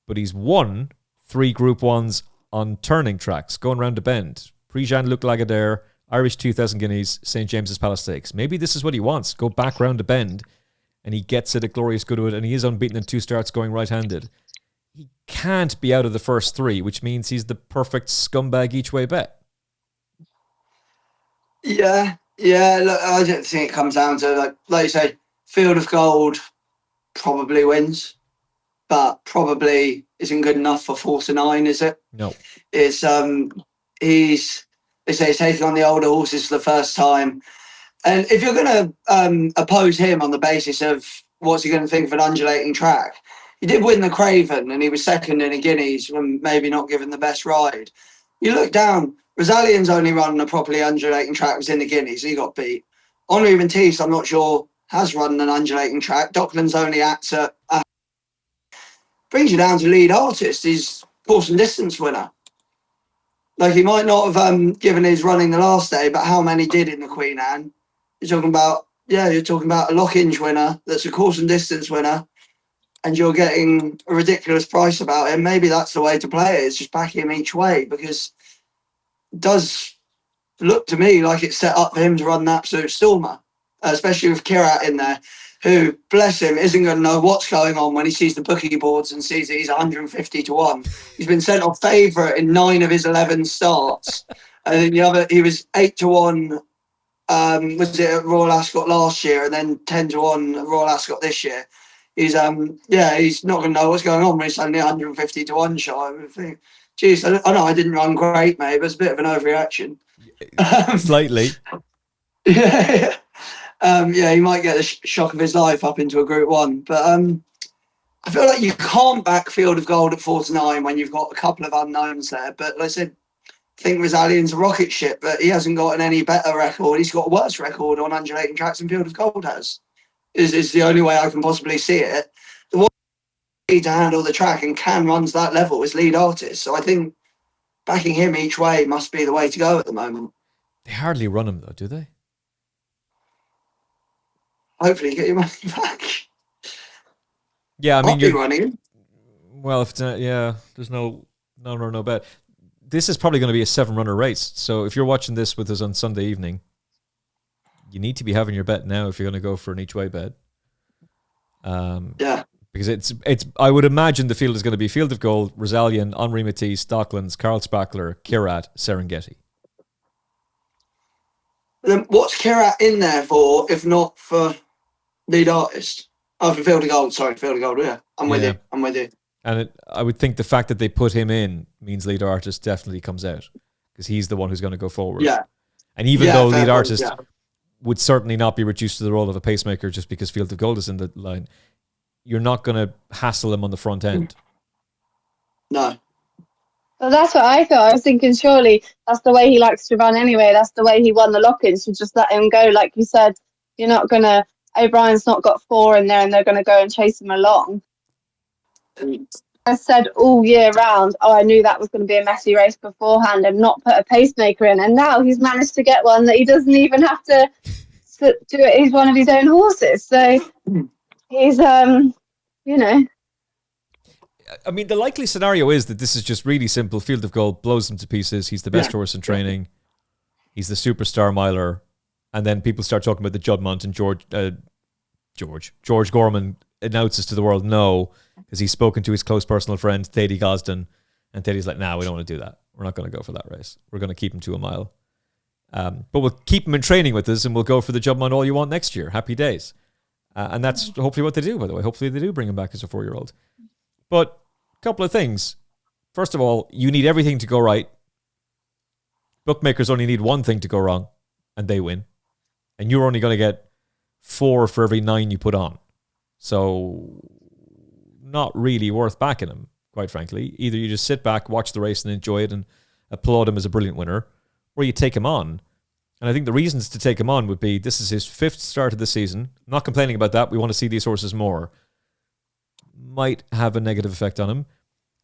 B: But he's won 3 Group 1s on turning tracks, going round a bend. Prix Jean-Luc Lagardère, Irish 2,000 Guineas, St. James's Palace Stakes. Maybe this is what he wants. Go back round a bend, and he gets it at Glorious Goodwood, and he is unbeaten in 2 starts going right-handed. He can't be out of the first 3, which means he's the perfect scumbag each-way bet.
D: Yeah. Look, I don't think it comes down to, like you say, Field of Gold probably wins, but probably isn't good enough for 4-9, is it?
B: No.
D: It's they say he's taking on the older horses for the first time. And if you're going to oppose him on the basis of what's he going to think of an undulating track, he did win the Craven and he was second in a Guineas when maybe not given the best ride. You look down, Rosalien's only run a properly undulating track, was in the Guineas, he got beat. Henri Matisse, I'm not sure, has run an undulating track. Dockland's only at brings you down to lead artist. He's course and distance winner. Like, he might not have given his running the last day, but how many did in the Queen Anne? You're talking about a Lockinge winner that's a course and distance winner, and you're getting a ridiculous price about him. Maybe that's the way to play it, is just back him each way, because it does look to me like it's set up for him to run an absolute stormer, especially with Kirat in there, who, bless him, isn't going to know what's going on when he sees the bookie boards and sees that he's 150 to 1. He's been sent off favourite in 9 of his 11 starts. And then he was 8 to 1, was it at Royal Ascot last year, and then 10 to 1 at Royal Ascot this year. He's he's not going to know what's going on when he's only 150 to 1 shy. Geez, I know I didn't run great, mate, but it's a bit of an overreaction.
B: Slightly.
D: Yeah. He might get the shock of his life up into a Group 1. But I feel like you can't back Field of Gold at 4-9 when you've got a couple of unknowns there. But like I said, I think Rosalien's a rocket ship, but he hasn't got an any better record. He's got a worse record on undulating tracks than Field of Gold has. Is the only way I can possibly see it. The one who needs to handle the track and can run to that level is lead artist. So I think backing him each way must be the way to go at the moment.
B: They hardly run him, though, do they?
D: Hopefully you get your money back.
B: Yeah, I mean,
D: you're running.
B: Well, if it's there's no bet. This is probably going to be a 7-runner race. So if you're watching this with us on Sunday evening, you need to be having your bet now if you're going to go for an each way bet. Because it's. I would imagine the field is going to be Field of Gold, Rosalien, Henri Matisse, Docklands, Carl Spackler, Kirat, Serengeti.
D: Then what's Kirat in there for, if not for lead artist? Oh, for Field of Gold. Sorry, Field of Gold. Yeah, I'm with you.
B: And I would think the fact that they put him in means lead artist definitely comes out, because he's the one who's going to go forward.
D: Yeah.
B: And even though lead artist would certainly not be reduced to the role of a pacemaker just because Field of Gold is in the line, you're not going to hassle him on the front end.
D: No.
C: Well, that's what I thought. I was thinking surely that's the way he likes to run anyway. That's the way he won the lock-ins. So just let him go. Like you said, you're not going to... O'Brien's not got 4 in there and they're going to go and chase him along. I said all year round, I knew that was going to be a messy race beforehand and not put a pacemaker in. And now he's managed to get one that he doesn't even have to do it. He's one of his own horses. So he's, you know.
B: I mean, the likely scenario is that this is just really simple. Field of Gold blows him to pieces. He's the best horse in training. He's the superstar miler. And then people start talking about the Juddmonte and George Gorman announces to the world no, because he's spoken to his close personal friend, Thady Gosden. And Thady's like, nah, we don't want to do that. We're not going to go for that race. We're going to keep him to a mile. But we'll keep him in training with us and we'll go for the Juddmonte all you want next year. Happy days. And that's hopefully what they do, by the way. Hopefully they do bring him back as a 4-year-old. But a couple of things. First of all, you need everything to go right. Bookmakers only need one thing to go wrong, and they win. And you're only going to get 4 for every 9 you put on. So, not really worth backing him, quite frankly. Either you just sit back, watch the race and enjoy it and applaud him as a brilliant winner, or you take him on. And I think the reasons to take him on would be, this is his 5th start of the season. I'm not complaining about that. We want to see these horses more. Might have a negative effect on him.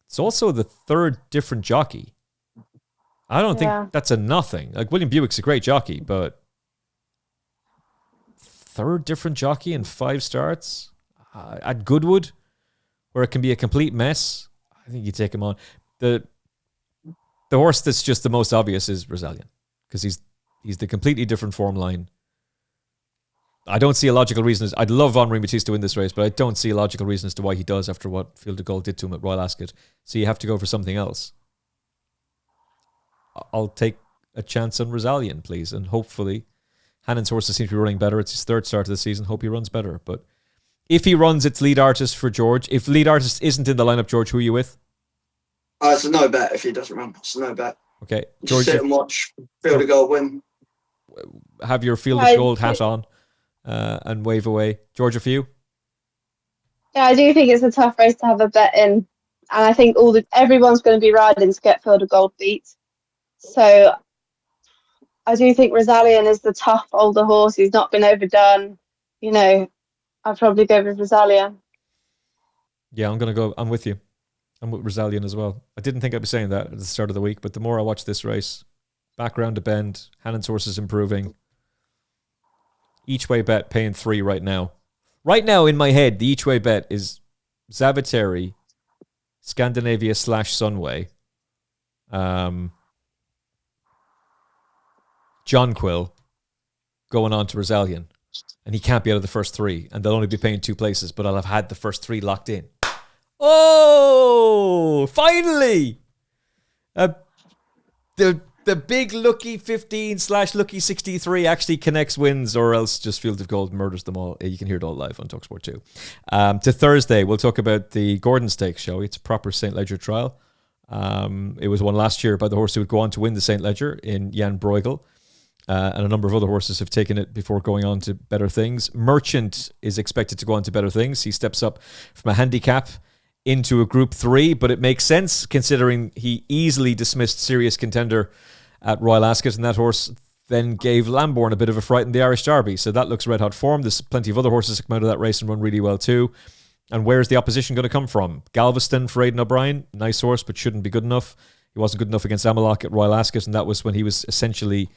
B: It's also the 3rd different jockey. I don't think that's a nothing. Like, William Buick's a great jockey, but 3rd different jockey in 5 starts at Goodwood, where it can be a complete mess. I think you take him on. The horse that's just the most obvious is Brazilian, because he's the completely different form line. I don't see a logical reason. I'd love Henri Matisse to win this race, but I don't see a logical reason as to why he does after what Field of Gold did to him at Royal Ascot. So you have to go for something else. I'll take a chance on Rosalian, please, and hopefully Hannon's horses seem to be running better. It's his 3rd start of the season. Hope he runs better. But if he runs, it's lead artist for George. If lead artist isn't in the lineup, George, who are you with?
D: It's a no bet if he doesn't run. It's a no bet.
B: Okay,
D: George, just sit and watch Field of Gold win.
B: Have your Field of Gold hat on and wave away. Georgia, for you?
C: Yeah, I do think it's a tough race to have a bet in. And I think everyone's going to be riding to get Field of Gold beat. So I do think Rosalian is the tough older horse. He's not been overdone. You know, I'd probably go with Rosalian.
B: Yeah, I'm with you. I'm with Rosalian as well. I didn't think I'd be saying that at the start of the week, but the more I watch this race, back round to bend, Hannon's horse is improving. Each way bet paying 3 right now. Right now in my head, the each way bet is Zaviteri, Scandinavia / Sunway, John Quill going on to Rosalian. And he can't be out of the first 3. And they'll only be paying 2 places, but I'll have had the first 3 locked in. Oh, finally! The big lucky 15 / lucky 63 actually connects wins, or else just Field of Gold murders them all. You can hear it all live on TalkSport 2. To Thursday, we'll talk about the Gordon Stakes, shall we? It's a proper St. Leger trial. It was won last year by the horse who would go on to win the St. Leger in Jan Bruegel. And a number of other horses have taken it before going on to better things. Merchant is expected to go on to better things. He steps up from a handicap into a Group 3, but it makes sense considering he easily dismissed Serious Contender at Royal Ascot, and that horse then gave Lambourne a bit of a fright in the Irish Derby. So that looks red-hot form. There's plenty of other horses that come out of that race and run really well too. And where's the opposition going to come from? Galveston for Aidan O'Brien. Nice horse, but shouldn't be good enough. He wasn't good enough against Amalok at Royal Ascot, and that was when he was essentially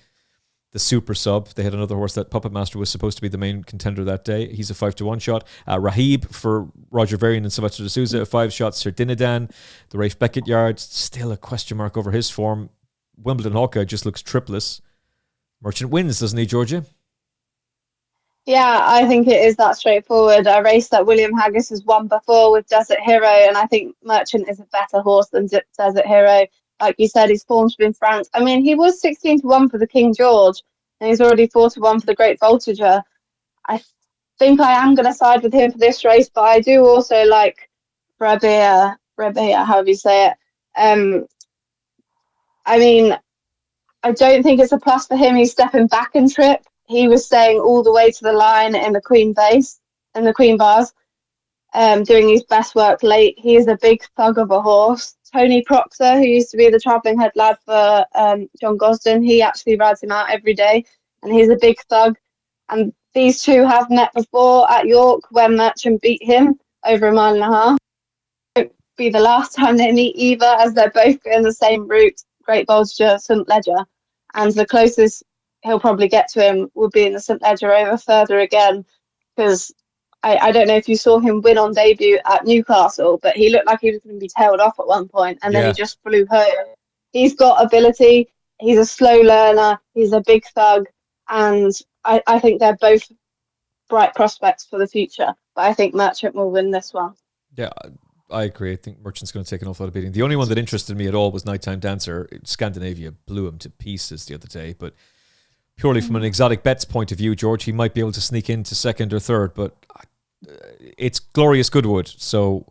B: the super sub. They had another horse that Puppet Master was supposed to be the main contender that day. He's a 5-1 shot. Rahib for Roger Varian and Sylvester de Souza, a 5 shot. Sir Dinadan, the Rafe Beckett yard, still a question mark over his form. Wimbledon Hawkeye just looks tripless. Merchant wins, doesn't he, Georgia?
C: Yeah, I think it is that straightforward. A race that William Haggis has won before with Desert Hero, and I think Merchant is a better horse than Desert Hero. Like you said, his form's been frank. I mean, he was 16-1 for the King George, and he's already 4-1 for the Great Voltager. I think I am going to side with him for this race, but I do also like Rabia, however you say it. I mean, I don't think it's a plus for him. He's stepping back in trip. He was staying all the way to the line in the Queen Bars, doing his best work late. He is a big thug of a horse. Tony Proctor, who used to be the travelling head lad for John Gosden, he actually rides him out every day, and he's a big thug. And these two have met before at York when Merchant beat him over a mile and a half. be the last time they meet either, as they're both going the same route, Great Bolger, St Ledger, and the closest he'll probably get to him will be in the St Ledger over further again, because I don't know if you saw him win on debut at Newcastle, but he looked like he was going to be tailed off at one point, and then he just flew home. He's got ability, he's a slow learner, he's a big thug, and I think they're both bright prospects for the future, but I think Merchant will win this one.
B: Yeah, I agree. I think Merchant's going to take an awful lot of beating. The only one that interested me at all was Nighttime Dancer. Scandinavia blew him to pieces the other day, but purely from an exotic bets point of view, George, he might be able to sneak into second or third, but it's Glorious Goodwood. So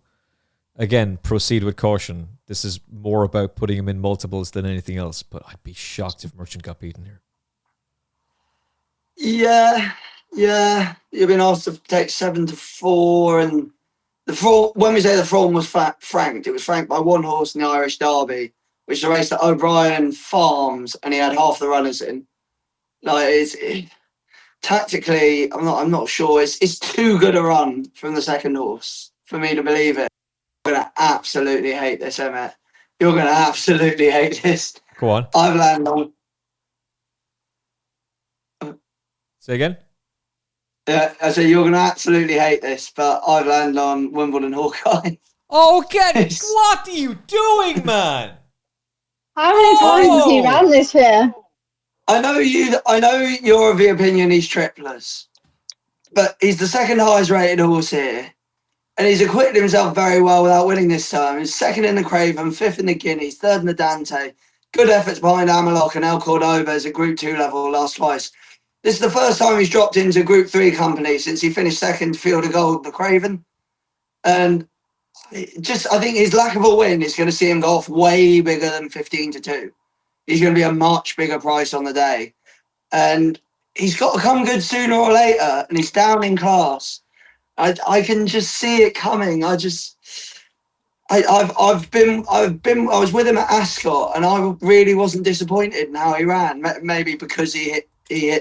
B: again, proceed with caution. This is more about putting him in multiples than anything else, but I'd be shocked if Merchant got beaten here.
D: Yeah. You've been asked to take 7-4, and when we say the form was franked, it was franked by one horse in the Irish Derby, which is a race that O'Brien farms, and he had half the runners in. Tactically, I'm not sure. It's too good a run from the second horse for me to believe it. I'm gonna absolutely hate this, Emmet. You're gonna absolutely hate this.
B: Go on.
D: I've landed on.
B: Say again.
D: Yeah, I say you're gonna absolutely hate this, but I've landed on Wimbledon Hawkeye.
B: Oh, what are you doing, man?
C: How many times has he ran this year?
D: I know you're of the opinion he's tripless, but he's the second highest rated horse here, and he's acquitted himself very well without winning this time. He's second in the Craven, fifth in the Guineas, third in the Dante. Good efforts behind Amalok and El Cordoba as a Group 2 level last twice. This is the first time he's dropped into Group 3 company since he finished second Field of Gold, the Craven. And I think his lack of a win is going to see him go off way bigger than 15-2. He's going to be a much bigger price on the day. And he's got to come good sooner or later, and he's down in class. I can just see it coming. I was with him at Ascot, and I really wasn't disappointed in how he ran. Maybe because he hit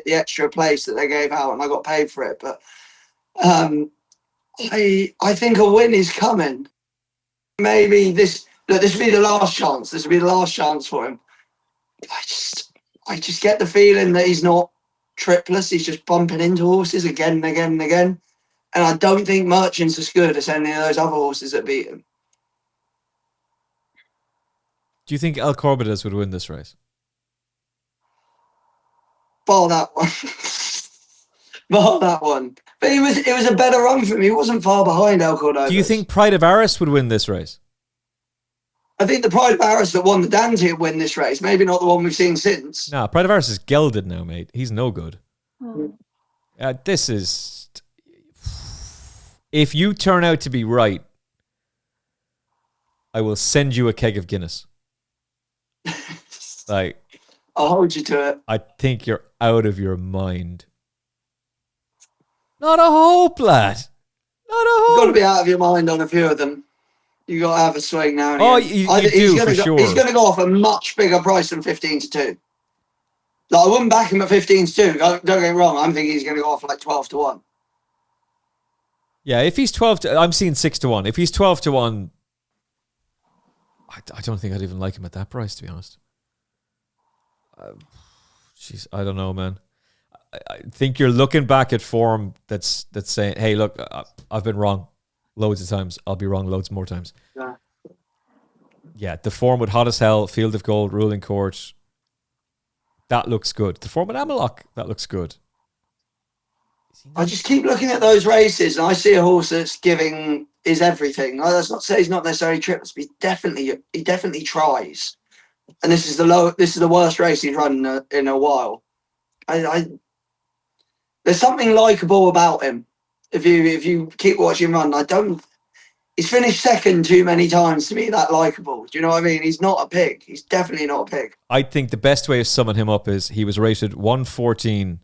D: the extra place that they gave out, and I got paid for it. But I think a win is coming. Maybe this will be the last chance. This will be the last chance for him. I just get the feeling that he's not tripless. He's just bumping into horses again and again and again. And I don't think Merchant's as good as any of those other horses that beat him.
B: Do you think El Corbidas would win this race?
D: Bar that one. Bar that one. But it was a better run for him. He wasn't far behind El Cordoba.
B: Do you think Pride of Aris would win this race?
D: I think the Pride of Aris that won the Dante would win this race. Maybe not the one we've seen since.
B: No, Pride of Aris is gelded now, mate. He's no good. This is... If you turn out to be right, I will send you a keg of Guinness. I'll
D: hold you to it.
B: I think you're out of your mind. Not a hope, lad. Not a hope.
D: You've got to be out of your mind on a few of them. You got to have a swing now.
B: And you do for sure.
D: He's going to go off a much bigger price than 15-2. I wouldn't back him at 15-2. Don't get me wrong. I'm thinking he's going to go off like 12-1.
B: Yeah, if he's 12, I'm seeing 6-1. If he's 12-1, I don't think I'd even like him at that price, to be honest. I don't know, man. I think you're looking back at form that's saying, hey, look, I've been wrong loads of times. I'll be wrong loads more times. Yeah, the form with Hot as Hell, Field of Gold, Ruling Court, that looks good. The form with Amalok, that looks good.
D: I just keep looking at those races and I see a horse that's giving his everything. That's not to say he's not necessarily triplets, but he definitely tries. And this is the worst race he's run in a while. There's something likable about him. If you keep watching him run, he's finished second too many times to be that likable. Do you know what I mean? He's not a pig. He's definitely not a pig.
B: I think the best way of summing him up is he was rated 114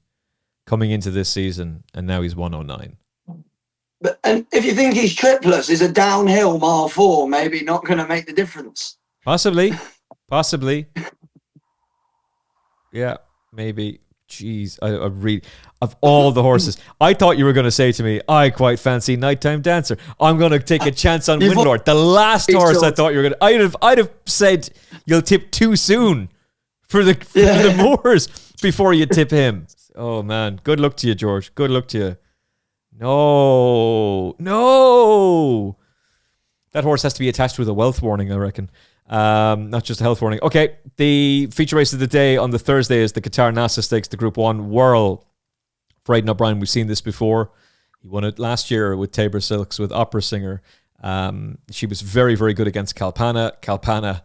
B: coming into this season, and now he's 109.
D: And if you think he's triplets, is a downhill mile 4 maybe not going to make the difference?
B: Possibly. Yeah, maybe. Jeez, I really, of all the horses, I thought you were going to say to me, I quite fancy Nighttime Dancer. I'm going to take a chance on Windlord. The last horse I thought you were going to, I'd have said you'll tip too soon for the Moors before you tip him. Oh man, good luck to you, George. Good luck to you. No. That horse has to be attached with a wealth warning, I reckon. Not just a health warning. Okay, the feature race of the day on the Thursday is the Qatar Nassau Stakes, the Group 1 Whirl. For Aidan O'Brien, we've seen this before. He won it last year with Tabor Silks with Opera Singer. She was very, very good against Kalpana. Kalpana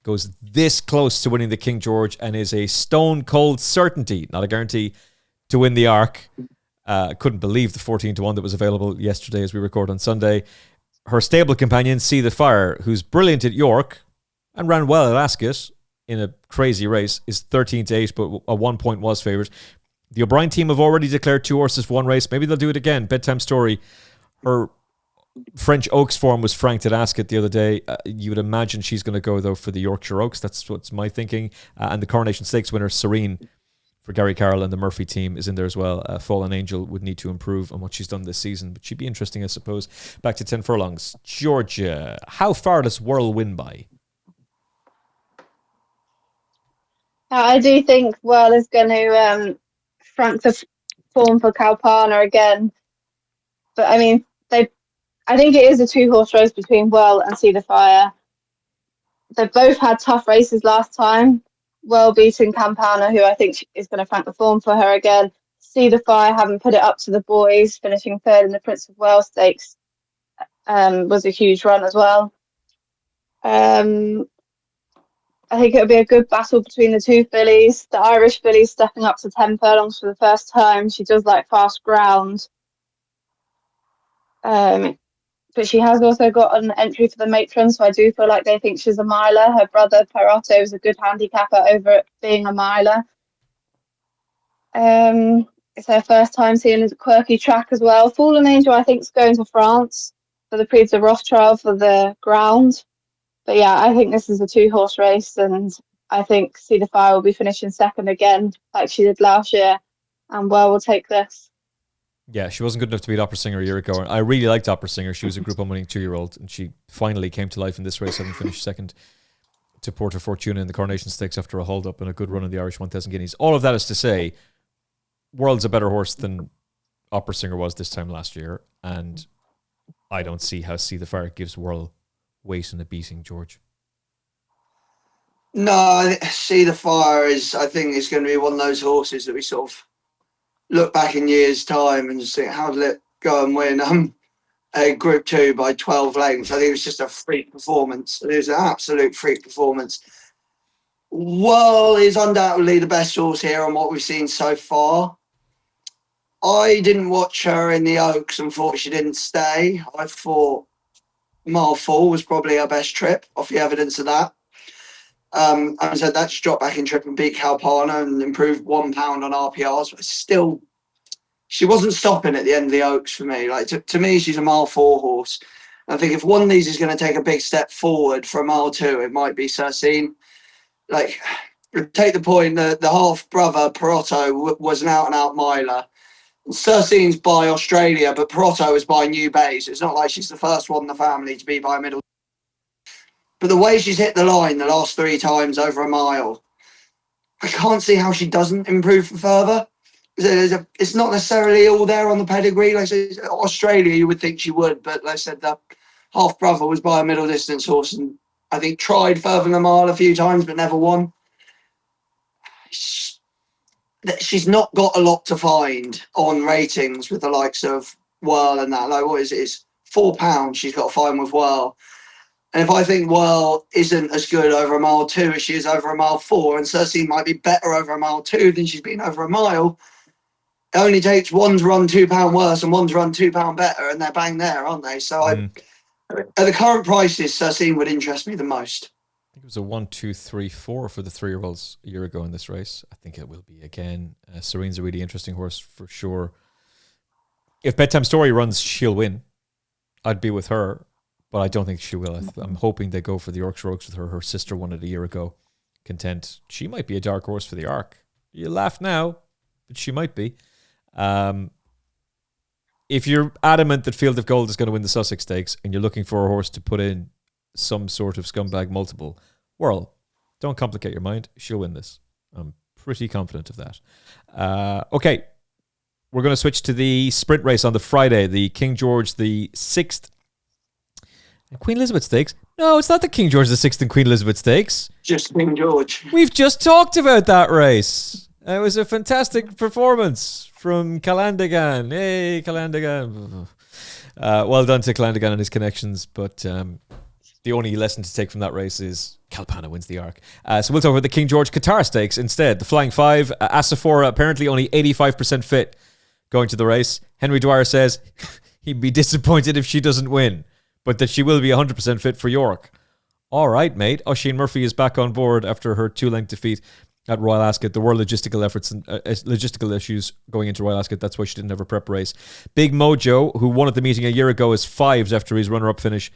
B: goes this close to winning the King George and is a stone-cold certainty, not a guarantee, to win the Arc. Couldn't believe the 14-1 that was available yesterday as we record on Sunday. Her stable companion, See the Fire, who's brilliant at York and ran well at Ascot in a crazy race, is 13-8, but a 1 point was favoured. The O'Brien team have already declared 2 horses for one race. Maybe they'll do it again. Bedtime Story. Her French Oaks form was franked at Ascot the other day. You would imagine she's going to go, though, for the Yorkshire Oaks. That's what's my thinking. And the Coronation Stakes winner, Serene, for Gary Carroll and the Murphy team is in there as well. Fallen Angel would need to improve on what she's done this season, but she'd be interesting, I suppose. Back to 10 furlongs. Georgia, how far does Whirl win by?
C: I do think Whirl is going to frank the form for Kalpana again. But I mean, I think it is a 2-horse race between Whirl and See the Fire. They both had tough races last time. Whirl beating Campana, who I think is going to frank the form for her again. See the Fire having put it up to the boys, finishing third in the Prince of Wales Stakes, was a huge run as well. I think it'll be a good battle between the 2 fillies. The Irish filly stepping up to 10 furlongs for the first time. She does like fast ground. But she has also got an entry for the matron, so I do feel like they think she's a miler. Her brother, Perotto, is a good handicapper over at being a miler. It's her first time seeing a quirky track as well. Fallen Angel, I think, is going to France for the Prix de Rothschild for the ground. But yeah, I think this is a 2-horse race, and I think See the Fire will be finishing second again, like she did last year, and Whirl will take this.
B: Yeah, she wasn't good enough to beat Opera Singer a year ago. I really liked Opera Singer. She was a Group 1 winning 2-year-old, and she finally came to life in this race, having finished second to Porter Fortuna in the Coronation Stakes after a hold-up and a good run in the Irish 1,000 Guineas. All of that is to say, Whirl's a better horse than Opera Singer was this time last year, and I don't see how See the Fire gives Whirl weight in a beating, George.
D: No, See the Fire I think it's going to be one of those horses that we sort of look back in years' time and just think, how did it go and win a Group 2 by 12 lengths? I think it was just a freak performance. It was an absolute freak performance. Whirl is undoubtedly the best horse here on what we've seen so far. I didn't watch her in the Oaks and thought she didn't stay. I thought Mile 4 was probably her best trip, off the evidence of that. I said that she dropped back in trip and beat Kalpana and improved £1 on RPRs, but still, she wasn't stopping at the end of the Oaks for me. Like to me, she's a Mile 4 horse. I think if one of these is going to take a big step forward for a Mile 2, it might be Sursine. Like, take the point that the half brother Perotto was an out-and-out miler. Sursine's by Australia, but Perotto is by New Bays. It's not like she's the first one in the family to be by middle. But the way she's hit the line the last 3 times over a mile, I can't see how she doesn't improve further. It's not necessarily all there on the pedigree. Like I said, Australia, you would think she would, but like I said, the half brother was by a middle distance horse and I think tried further than a mile a few times, but never won. She's not got a lot to find on ratings with the likes of Whirl and that. Like, what is it? It's £4 she's got to find with Whirl. And if I think Whirl isn't as good over a Mile 2 as she is over a Mile 4, and Cersei might be better over a Mile 2 than she's been over a mile, it only takes one to run £2 worse and one to run £2 better, and they're bang there, aren't they? So at the current prices, Cersei would interest me the most.
B: I think it was a 1, 2, 3, 4 for the 3-year-olds a year ago in this race. I think it will be again. Serene's a really interesting horse for sure. If Bedtime Story runs, she'll win. I'd be with her, but I don't think she will. I'm hoping they go for the Yorkshire Oaks with her. Her sister won it a year ago. Content. She might be a dark horse for the Arc. You laugh now. but she might be. If you're adamant that Field of Gold is going to win the Sussex Stakes and you're looking for a horse to put in some sort of scumbag multiple, well, don't complicate your mind. She'll win this. I'm pretty confident of that. Okay, we're going to switch to the sprint race on the Friday, the King George the 6th and Queen Elizabeth Stakes. No, it's not the King George the 6th and Queen Elizabeth Stakes.
D: Just King George.
B: We've just talked about that race. It was a fantastic performance from Calandagan. Hey, Calandagan. Well done to Calandagan and his connections, but the only lesson to take from that race is Calpana wins the Arc. So we'll talk about the King George Qatar Stakes instead. The Flying Five, Asafora apparently only 85% fit going to the race. Henry Dwyer says he'd be disappointed if she doesn't win, but that she will be 100% fit for York. All right, mate. Oisin Murphy is back on board after her 2-length defeat at Royal Ascot. There were logistical efforts and logistical issues going into Royal Ascot. That's why she didn't have her prep race. Big Mojo, who won at the meeting a year ago, is 5s after his runner-up finish,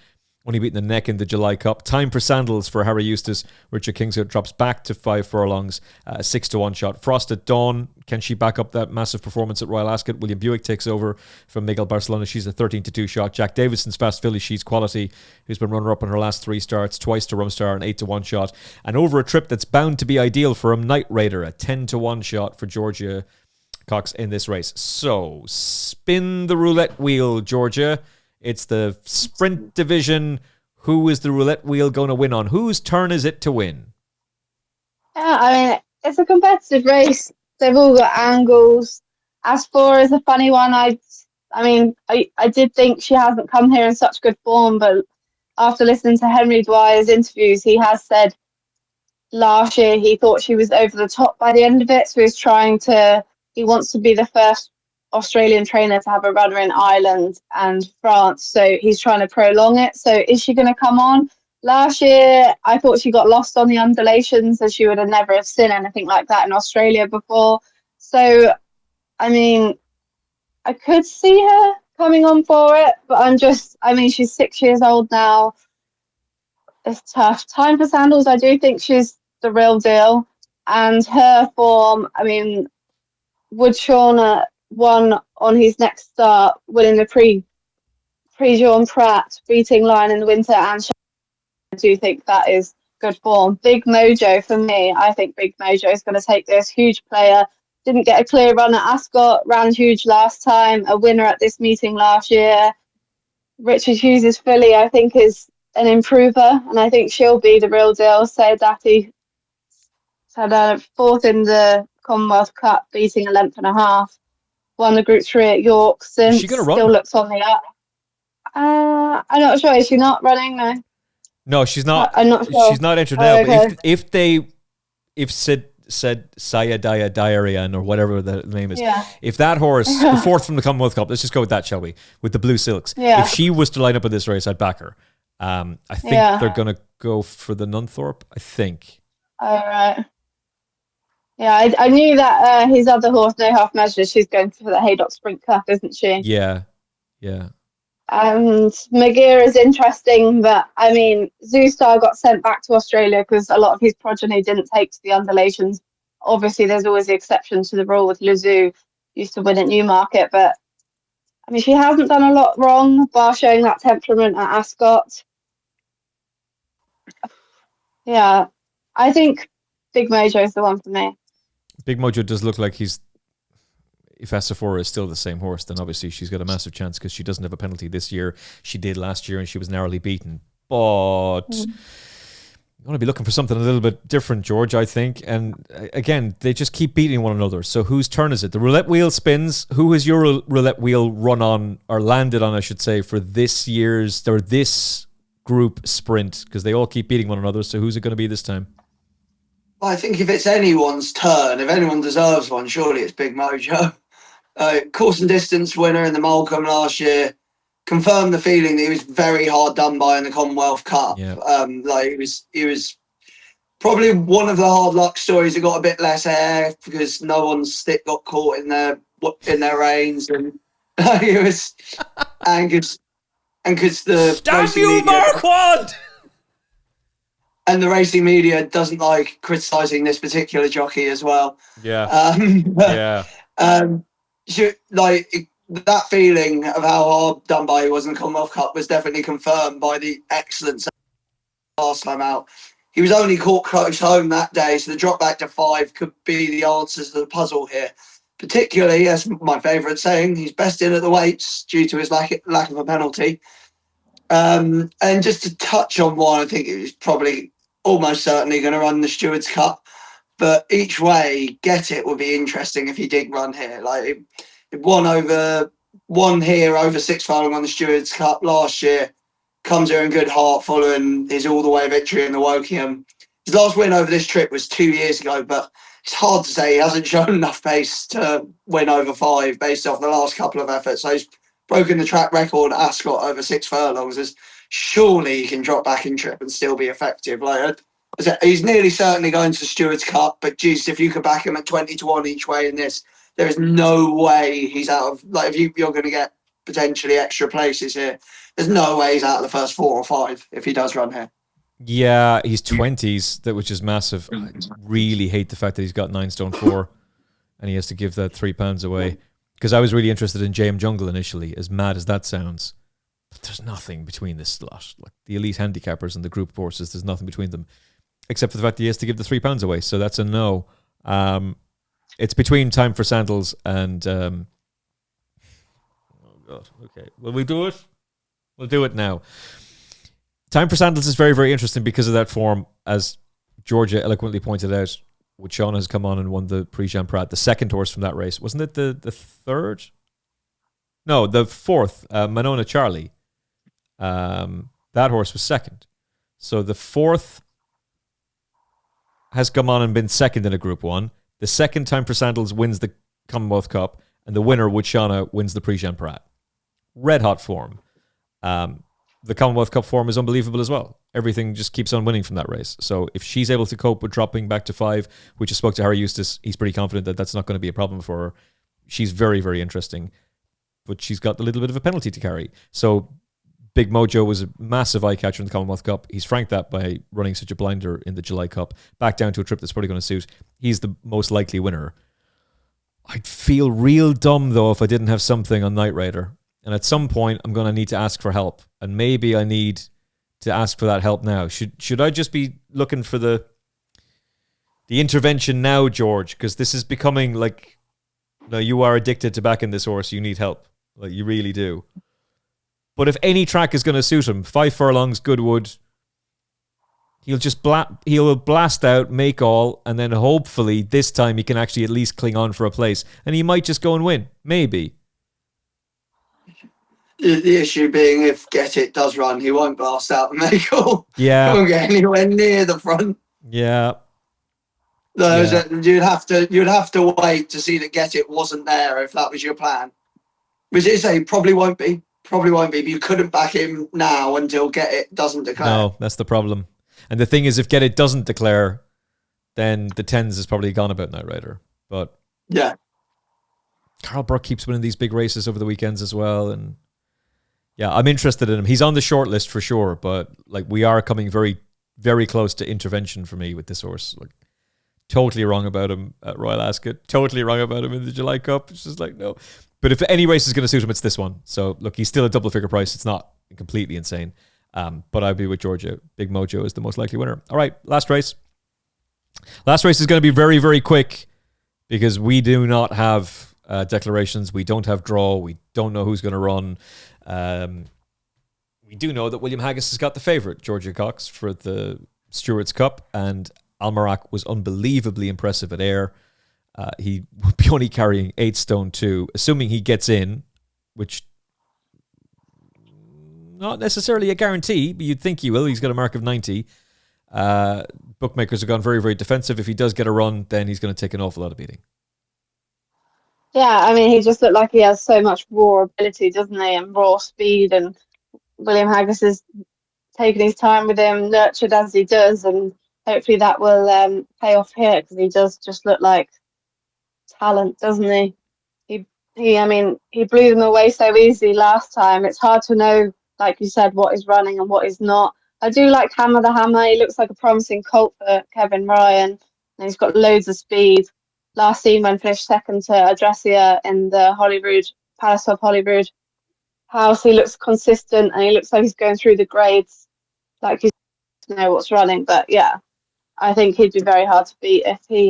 B: only beaten the neck in the July Cup. Time for Sandals for Harry Eustace. Richard Kingscote drops back to 5 furlongs, 6-1 shot. Frost at Dawn, can she back up that massive performance at Royal Ascot? William Buick takes over from Miguel Barcelona. She's a 13-2 shot. Jack Davidson's Fast Filly, she's quality, who's been runner-up in her last 3 starts, twice to Rumstar, an 8-1 shot. And over a trip that's bound to be ideal for him, Night Raider, a 10-1 shot for Georgia Cox in this race. So, spin the roulette wheel, Georgia. It's the sprint division. Who is the roulette wheel going to win on? Whose turn is it to win?
C: Yeah, I mean, it's a competitive race. They've all got angles. As4 is a funny one. I did think she hasn't come here in such good form, but after listening to Henry Dwyer's interviews, he has said last year he thought she was over the top by the end of it. So he wants to be the first Australian trainer to have a runner in Ireland and France, so he's trying to prolong it. So is she going to come on? Last year I thought she got lost on the undulations, as she would have never have seen anything like that in Australia before. So I mean, I could see her coming on for it, but she's 6 years old now. It's tough. Time for Sandals, I do think she's the real deal, and her form, I mean, would Shauna won on his next start, winning the Jean Pratt, beating Lion in the Winter, and I do think that is good form. Big Mojo for me. I think Big Mojo is going to take this. Huge player. Didn't get a clear run at Ascot. Ran huge last time. A winner at this meeting last year. Richard Hughes' filly, I think, is an improver, and I think she'll be the real deal. Sayadati had a 4th in the Commonwealth Cup, beating a length and a half. Won the Group 3 at York since.
B: Is she going to run?
C: Still looks on the up. I'm not sure. Is she not running?
B: No, she's not.
C: I'm not sure.
B: She's not entered now.
C: Okay.
B: But if said Sayadaya Diarian or whatever the name is, if that horse, the 4th from the Commonwealth Cup, let's just go with that, shall we? With the Blue Silks.
C: Yeah.
B: If she was to line up in this race, I'd back her. I think they're going to go for the Nunthorpe, I think.
C: All right. Yeah, I knew that his other horse, No Half Measure, she's going for the Haydock Sprint Cup, isn't she?
B: Yeah.
C: And Magira is interesting, but I mean, Zoostar got sent back to Australia because a lot of his progeny didn't take to the undulations. Obviously, there's always the exceptions to the rule with Lizou, used to win at Newmarket, but I mean, she hasn't done a lot wrong, bar showing that temperament at Ascot. Yeah, I think Big Mojo is the one for me.
B: Big Mojo does look like he's... If Asafora is still the same horse, then obviously she's got a massive chance because she doesn't have a penalty this year. She did last year and she was narrowly beaten. But you want to be looking for something a little bit different, George, I think. And again, they just keep beating one another. So whose turn is it? The roulette wheel spins. Who has your roulette wheel run on, or landed on, I should say, for this group sprint? Because they all keep beating one another. So who's it going to be this time?
D: Well, I think if it's anyone's turn, if anyone deserves one, surely it's Big Mojo. Course and distance winner in the Molecomb last year, confirmed the feeling that he was very hard done by in the Commonwealth Cup.
B: Yeah.
D: He was probably one of the hard luck stories that got a bit less air because no one's stick got caught in their reins, and it was Angus the
B: Damn you, Marquand!
D: and the racing media doesn't like criticising this particular jockey as well.
B: Yeah. Yeah.
D: That feeling of how hard done by he was in the Commonwealth Cup was definitely confirmed by the excellence last time out. He was only caught close home that day, so the drop back to 5 could be the answers to the puzzle here. Particularly, as my favourite saying, he's best in at the weights due to his lack of a penalty. And just to touch on one, I think he was probably almost certainly going to run the Stewards Cup. But each way, Get It would be interesting if he did run here. Like it won here over 6 furlong on the Stewards Cup last year. Comes here in good heart following his all-the-way victory in the Woking. His last win over this trip was 2 years ago, but it's hard to say he hasn't shown enough pace to win over 5 based off the last couple of efforts. So he's broken the track record at Ascot over 6 furlongs. As surely he can drop back in trip and still be effective. Like he's nearly certainly going to the Stewards Cup, but geez, if you could back him at 20-1 each way in this, there is no way he's out of, like, if you're going to get potentially extra places here, there's no way he's out of the first 4 or 5 if he does run here.
B: Yeah, he's 20s, which is massive. I really hate the fact that he's got 9 stone 4 and he has to give that £3 away. Because I was really interested in JM Jungle initially, as mad as that sounds. But there's nothing between this lot. Like the elite handicappers and the group horses, there's nothing between them. Except for the fact that he has to give the £3 away. So that's a no. It's between Time for Sandals and... oh, God. Okay. Will we do it? We'll do it now. Time for Sandals is very, very interesting because of that form, as Georgia eloquently pointed out. Shauna has come on and won the Prix Jean Prat, the second horse from that race. Wasn't it the third? No, the fourth, Monona Charlie. That horse was second. So the fourth has come on and been second in a Group 1. The second Time for Sandals wins the Commonwealth Cup, and the winner, Shauna, wins the Prix Jean Prat. Red hot form. The Commonwealth Cup form is unbelievable as well. Everything just keeps on winning from that race. So if she's able to cope with dropping back to 5, which I spoke to Harry Eustace, he's pretty confident that that's not going to be a problem for her. She's very, very interesting. But she's got a little bit of a penalty to carry. So Big Mojo was a massive eye catcher in the Commonwealth Cup. He's franked that by running such a blinder in the July Cup. Back down to a trip that's probably going to suit. He's the most likely winner. I'd feel real dumb, though, if I didn't have something on Knight Rider. And at some point, I'm going to need to ask for help. And maybe I need to ask for that help now. Should I just be looking for the intervention now, George? Because this is becoming like, no, you are addicted to backing this horse. You need help. Like, you really do. But if any track is going to suit him, 5 furlongs, Goodwood, he'll just he'll blast out, make all, and then hopefully this time he can actually at least cling on for a place. And he might just go and win. Maybe.
D: The issue being, if Get It does run, he won't blast out and make all.
B: Yeah.
D: He won't get anywhere near the front.
B: Yeah.
D: You'd have to wait to see that Get It wasn't there if that was your plan. Which is say probably won't be. Probably won't be. But you couldn't back him now until Get It doesn't declare.
B: No, that's the problem. And the thing is, if Get It doesn't declare, then the 10s is probably gone about Knight Rider. But
D: yeah,
B: Carl Burke keeps winning these big races over the weekends as well, and yeah, I'm interested in him. He's on the short list for sure, but like we are coming very, very close to intervention for me with this horse. Like, totally wrong about him at Royal Ascot. Totally wrong about him in the July Cup. It's just like, no. But if any race is going to suit him, it's this one. So look, he's still a double figure price. It's not completely insane. But I'd be with Georgia. Big Mojo is the most likely winner. All right, last race. Last race is going to be very, very quick because we do not have declarations. We don't have draw. We don't know who's going to run. We do know that William Haggis has got the favourite, Georgia Cox, for the Stewards Cup, and Almarac was unbelievably impressive at Ayr. He would be only carrying 8 stone 2, assuming he gets in, which not necessarily a guarantee, but you'd think he will. He's got a mark of 90. Bookmakers have gone very, very defensive. If he does get a run, then he's going to take an awful lot of beating.
C: Yeah, I mean, he just looked like he has so much raw ability, doesn't he? And raw speed. And William Haggis has taken his time with him, nurtured as he does. And hopefully that will pay off here because he does just look like talent, doesn't he? He blew them away so easily last time. It's hard to know, like you said, what is running and what is not. I do like Hammer the Hammer. He looks like a promising colt for Kevin Ryan, and he's got loads of speed. Last seen when finished second to Adressia in the Palace of Holyrood house. He looks consistent, and he looks like he's going through the grades, like you know what's running. But yeah, I think he'd be very hard to beat if he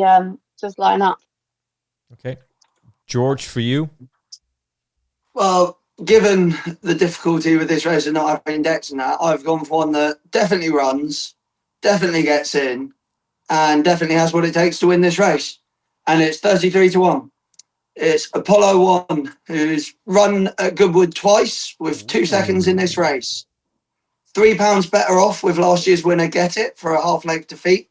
C: does line up.
B: Okay. George, for you?
D: Well, given the difficulty with this race and not having decks and that, I've gone for one that definitely runs, definitely gets in, and definitely has what it takes to win this race. And it's 33-1. It's Apollo 1, who's run at Goodwood twice with 2 seconds in this race. £3 better off with last year's winner Get It for a half-length defeat.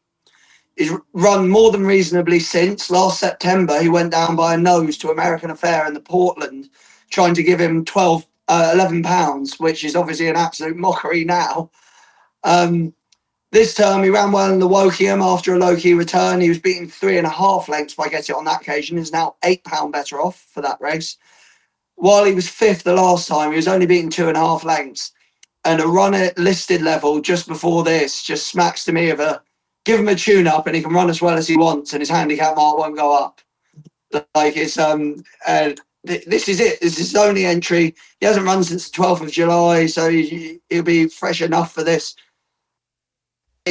D: He's run more than reasonably since. Last September, he went down by a nose to American Affair in the Portland, trying to give him £11, which is obviously an absolute mockery now. This term, he ran well in the Wokingham after a low-key return. He was beaten 3.5 lengths by Get It on that occasion. He's now £8 better off for that race. While he was fifth the last time, he was only beaten 2.5 lengths. And a run at listed level just before this just smacks to me of give him a tune-up and he can run as well as he wants and his handicap mark won't go up. Like, it's this is it. This is his only entry. He hasn't run since the 12th of July, so he'll be fresh enough for this.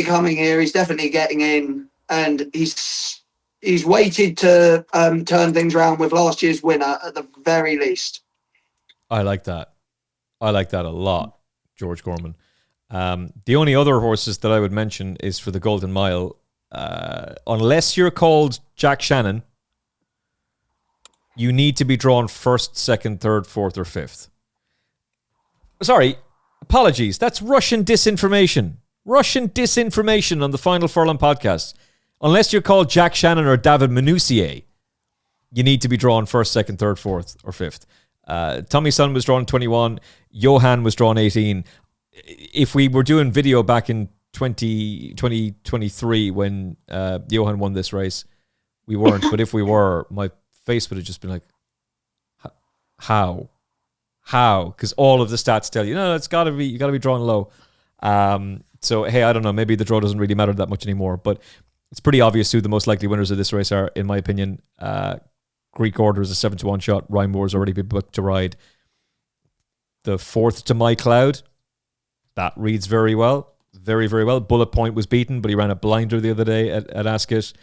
D: Coming here, he's definitely getting in, and he's waited to turn things around with last year's winner at the very least.
B: I like that. I like that a lot, George Gorman. The only other horses that I would mention is for the Golden Mile. Unless you're called Jack Shannon, you need to be drawn first, second, third, fourth, or fifth. Sorry, apologies. That's Russian disinformation. Russian disinformation on the Final Furlong podcast. Unless you're called Jack Shannon or David Minussier, you need to be drawn first, second, third, fourth, or fifth. Tommy Sun was drawn 21. Johan was drawn 18. If we were doing video back in 2023 when Johan won this race, we weren't. But if we were, my face would have just been like, how? Because all of the stats tell you, no, you got to be drawn low. So, hey, I don't know. Maybe the draw doesn't really matter that much anymore. But it's pretty obvious who the most likely winners of this race are, in my opinion. Greek Order is a 7-1 shot. Ryan Moore's already been booked to ride. The fourth to My Cloud, that reads very well. Very, very well. Bullet Point was beaten, but he ran a blinder the other day at Ascot.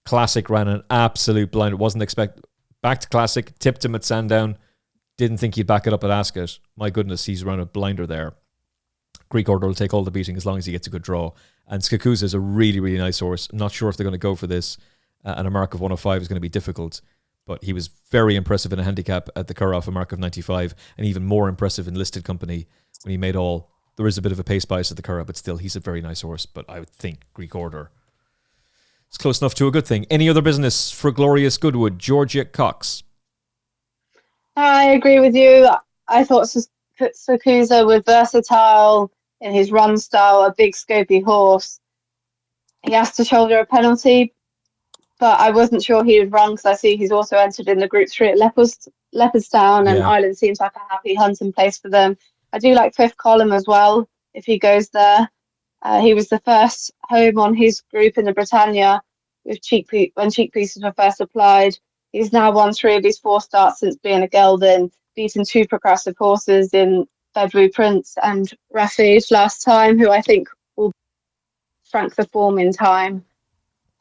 B: Classic ran an absolute blinder. Wasn't expect. Back to Classic. Tipped him at Sandown. Didn't think he'd back it up at Ascot. My goodness, he's run a blinder there. Greek Order will take all the beating as long as he gets a good draw. And Skakusa is a really, really nice horse. I'm not sure if they're going to go for this. And a mark of 105 is going to be difficult. But he was very impressive in a handicap at the Curragh, a mark of 95. And even more impressive in listed company when he made all. There is a bit of a pace bias at the Curragh, but still, he's a very nice horse. But I would think Greek Order is close enough to a good thing. Any other business for Glorious Goodwood? Georgia Cox.
C: I agree with you. I thought Sakusa was versatile in his run style, a big scopy horse. He has to shoulder a penalty, but I wasn't sure he would run because I see he's also entered in the Group 3 at Leopardstown, and Ireland seems like a happy hunting place for them. I do like Fifth Column as well, if he goes there. He was the first home on his group in the Britannia when cheek pieces were first applied. He's now won 3 of his 4 starts since being a gelding, beaten 2 progressive horses in Bedwoo Prince and Refuge last time, who I think will frank the form in time.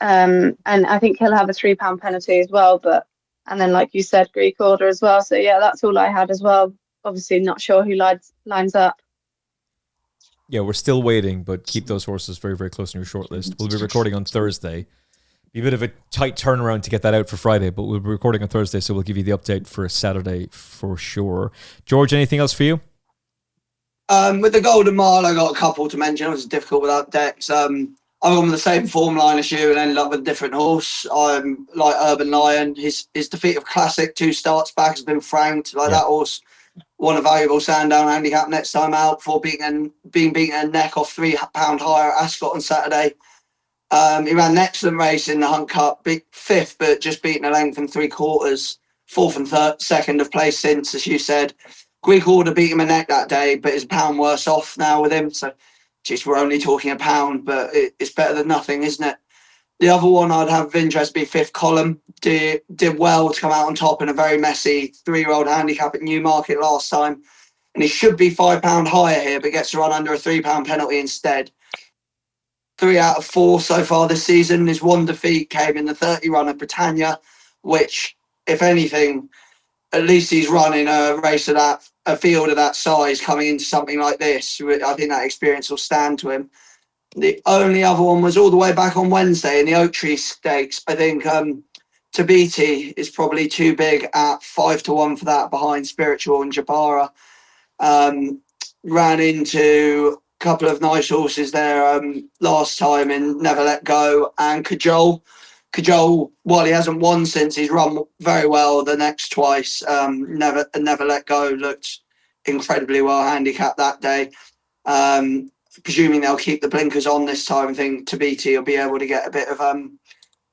C: And I think he'll have a £3 penalty as well. And then, like you said, Greek Order as well. So, yeah, that's all I had as well. Obviously, not sure who lines up.
B: Yeah, we're still waiting, but keep those horses very, very close in your shortlist. We'll be recording on Thursday. Be a bit of a tight turnaround to get that out for Friday, but we'll be recording on Thursday, so we'll give you the update for Saturday for sure. George, anything else for you?
D: With the Golden Mile, I got a couple to mention. It was difficult without decks. I've gone with the same form line as you and ended up with a different horse. I'm like Urban Lion. His defeat of Classic 2 starts back has been franked. That horse won a valuable Sandown handicap next time out before being beaten a neck off £3 higher at Ascot on Saturday. He ran an excellent race in the Hunt Cup, fifth, but just beaten a length and 3/4. Fourth and second have placed since, as you said. Greek Order beat him a neck that day, but is a pound worse off now with him. So Just we're only talking £1, but it's better than nothing, isn't it? The other one I'd have of interest be Fifth Column. Did well to come out on top in a very messy 3-year-old handicap at Newmarket last time. And he should be £5 higher here, but gets to run under a £3 penalty instead. 3 out of 4 so far this season. His one defeat came in the 30 run at Britannia, which, if anything, at least he's running a race of that, a field of that size coming into something like this. I think that experience will stand to him. The only other one was all the way back on Wednesday in the Oak Tree Stakes. I think Tabiti is probably too big at 5-1 for that behind Spiritual and Jabara. Ran into a couple of nice horses there last time in Never Let Go and Cajole. Cajole, while he hasn't won since, he's run very well the next twice. Never Let Go looked incredibly well handicapped that day. Presuming they'll keep the blinkers on this time, I think Tabiti will be able to get a bit of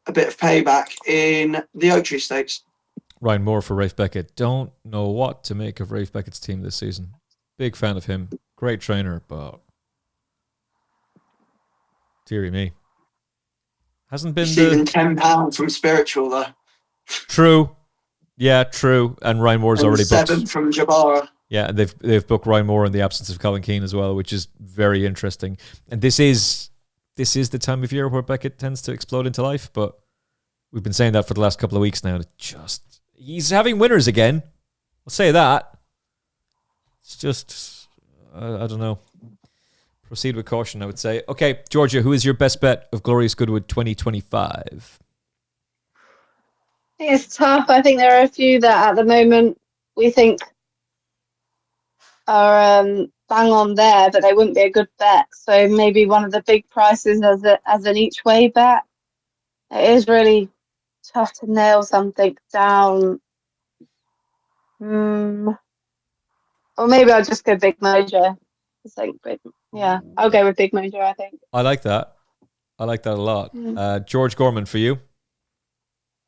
D: payback in the Oak Tree Stakes.
B: Ryan Moore for Rafe Beckett. Don't know what to make of Rafe Beckett's team this season. Big fan of him. Great trainer, but dearie me. Hasn't been
D: even £10 from Spiritual though.
B: True. Yeah, true. And Ryan Moore's already booked
D: 7 from Jabara.
B: Yeah, and they've booked Ryan Moore in the absence of Colin Keane as well, which is very interesting. And this is the time of year where Beckett tends to explode into life, but we've been saying that for the last couple of weeks now. He's having winners again. I'll say that. It's just, I don't know. Proceed with caution, I would say. Okay, Georgia, who is your best bet of Glorious Goodwood 2025?
C: I think it's tough. I think there are a few that at the moment we think are bang on there, but they wouldn't be a good bet. So maybe one of the big prices as an each way bet. It is really tough to nail something down. Or maybe I'll just go Big Mojo. I'll go with Big Mojo, I think.
B: I like that. I like that a lot. George Gorman, for you?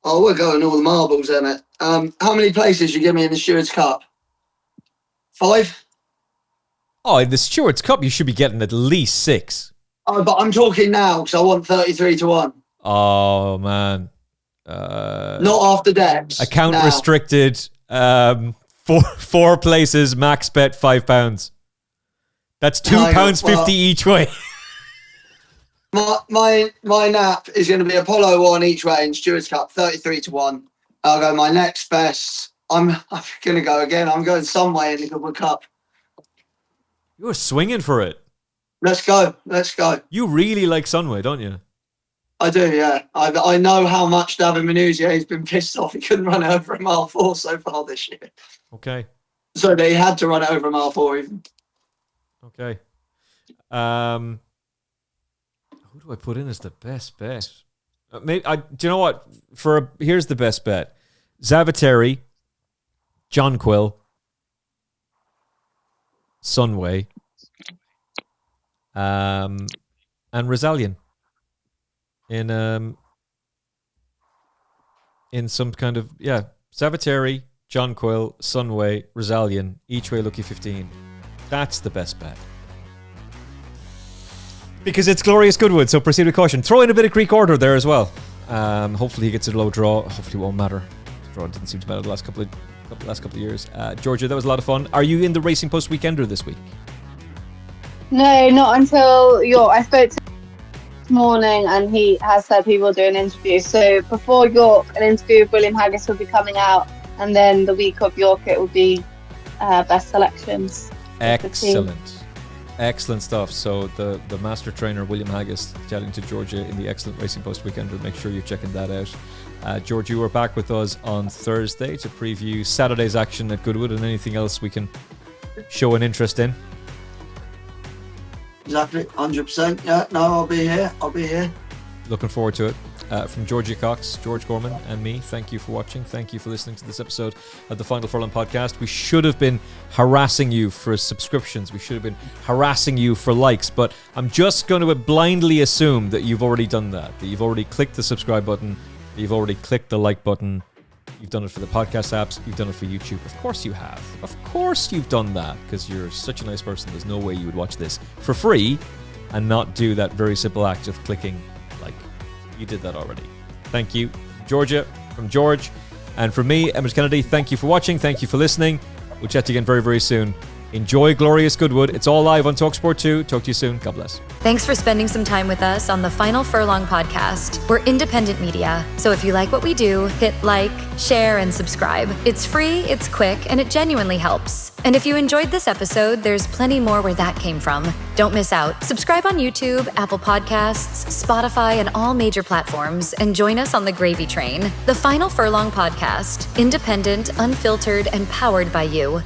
D: Oh, we're going all the marbles, Emmet. How many places you give me in the Stewards Cup? 5?
B: Oh, in the Stewards Cup, you should be getting at least 6.
D: Oh, but I'm talking now because I want 33-1.
B: Oh, man.
D: Not after decks.
B: Account restricted. 4 places, max bet £5. That's £2.50 each way.
D: My nap is going to be Apollo 1 each way in Stewards Cup, 33-1. I'll go my next best. I'm going to go again. I'm going some way in the Goodwood Cup.
B: You're swinging for it.
D: Let's go.
B: You really like Sunway, don't you?
D: I do, yeah. I know how much David Manuzia has been pissed off he couldn't run it over a mile 4 so far this year.
B: Okay.
D: So they had to run it over a mile 4 even.
B: Okay. Who do I put in as the best bet? Do you know what? Here's the best bet: Zavateri, John Quill, Sunway, and Rosalian in some kind of Zavateri, John Quill, Sunway, Rosalian, each way lucky 15. That's the best bet. Because it's Glorious Goodwood, so proceed with caution. Throw in a bit of Greek order there as well. Hopefully he gets a low draw. Hopefully it won't matter. The draw didn't seem to matter the last couple of years. Georgia, that was a lot of fun. Are you in the Racing Post Weekender this week?
C: No, not until York. I spoke to him this morning and he has said he will do an interview. So before York, an interview with William Haggis will be coming out, and then the week of York it will be best selections.
B: Excellent stuff. So the master trainer William Haggis chatting to Georgia in the excellent Racing Post Weekender. Make sure you're checking that out. George, you are back with us on Thursday to preview Saturday's action at Goodwood and anything else we can show an interest in.
D: Exactly, 100%. Yeah, no, I'll be here.
B: Looking forward to it. From Georgia Cox, George Gorman, and me, thank you for watching. Thank you for listening to this episode of the Final Furlong podcast. We should have been harassing you for subscriptions. We should have been harassing you for likes, but I'm just going to blindly assume that you've already done that you've already clicked the subscribe button, that you've already clicked the like button. You've done it for the podcast apps. You've done it for YouTube. Of course you have. Of course you've done that because you're such a nice person. There's no way you would watch this for free and not do that very simple act of clicking like. You did that already. Thank you, Georgia, from George. And from me, Emmet Kennedy, thank you for watching. Thank you for listening. We'll chat to you again very, very soon. Enjoy Glorious Goodwood. It's all live on TalkSport 2. Talk to you soon. God bless.
E: Thanks for spending some time with us on the Final Furlong podcast. We're independent media, so if you like what we do, hit like, share, and subscribe. It's free, it's quick, and it genuinely helps. And if you enjoyed this episode, there's plenty more where that came from. Don't miss out. Subscribe on YouTube, Apple Podcasts, Spotify, and all major platforms, and join us on the gravy train. The Final Furlong podcast, independent, unfiltered, and powered by you.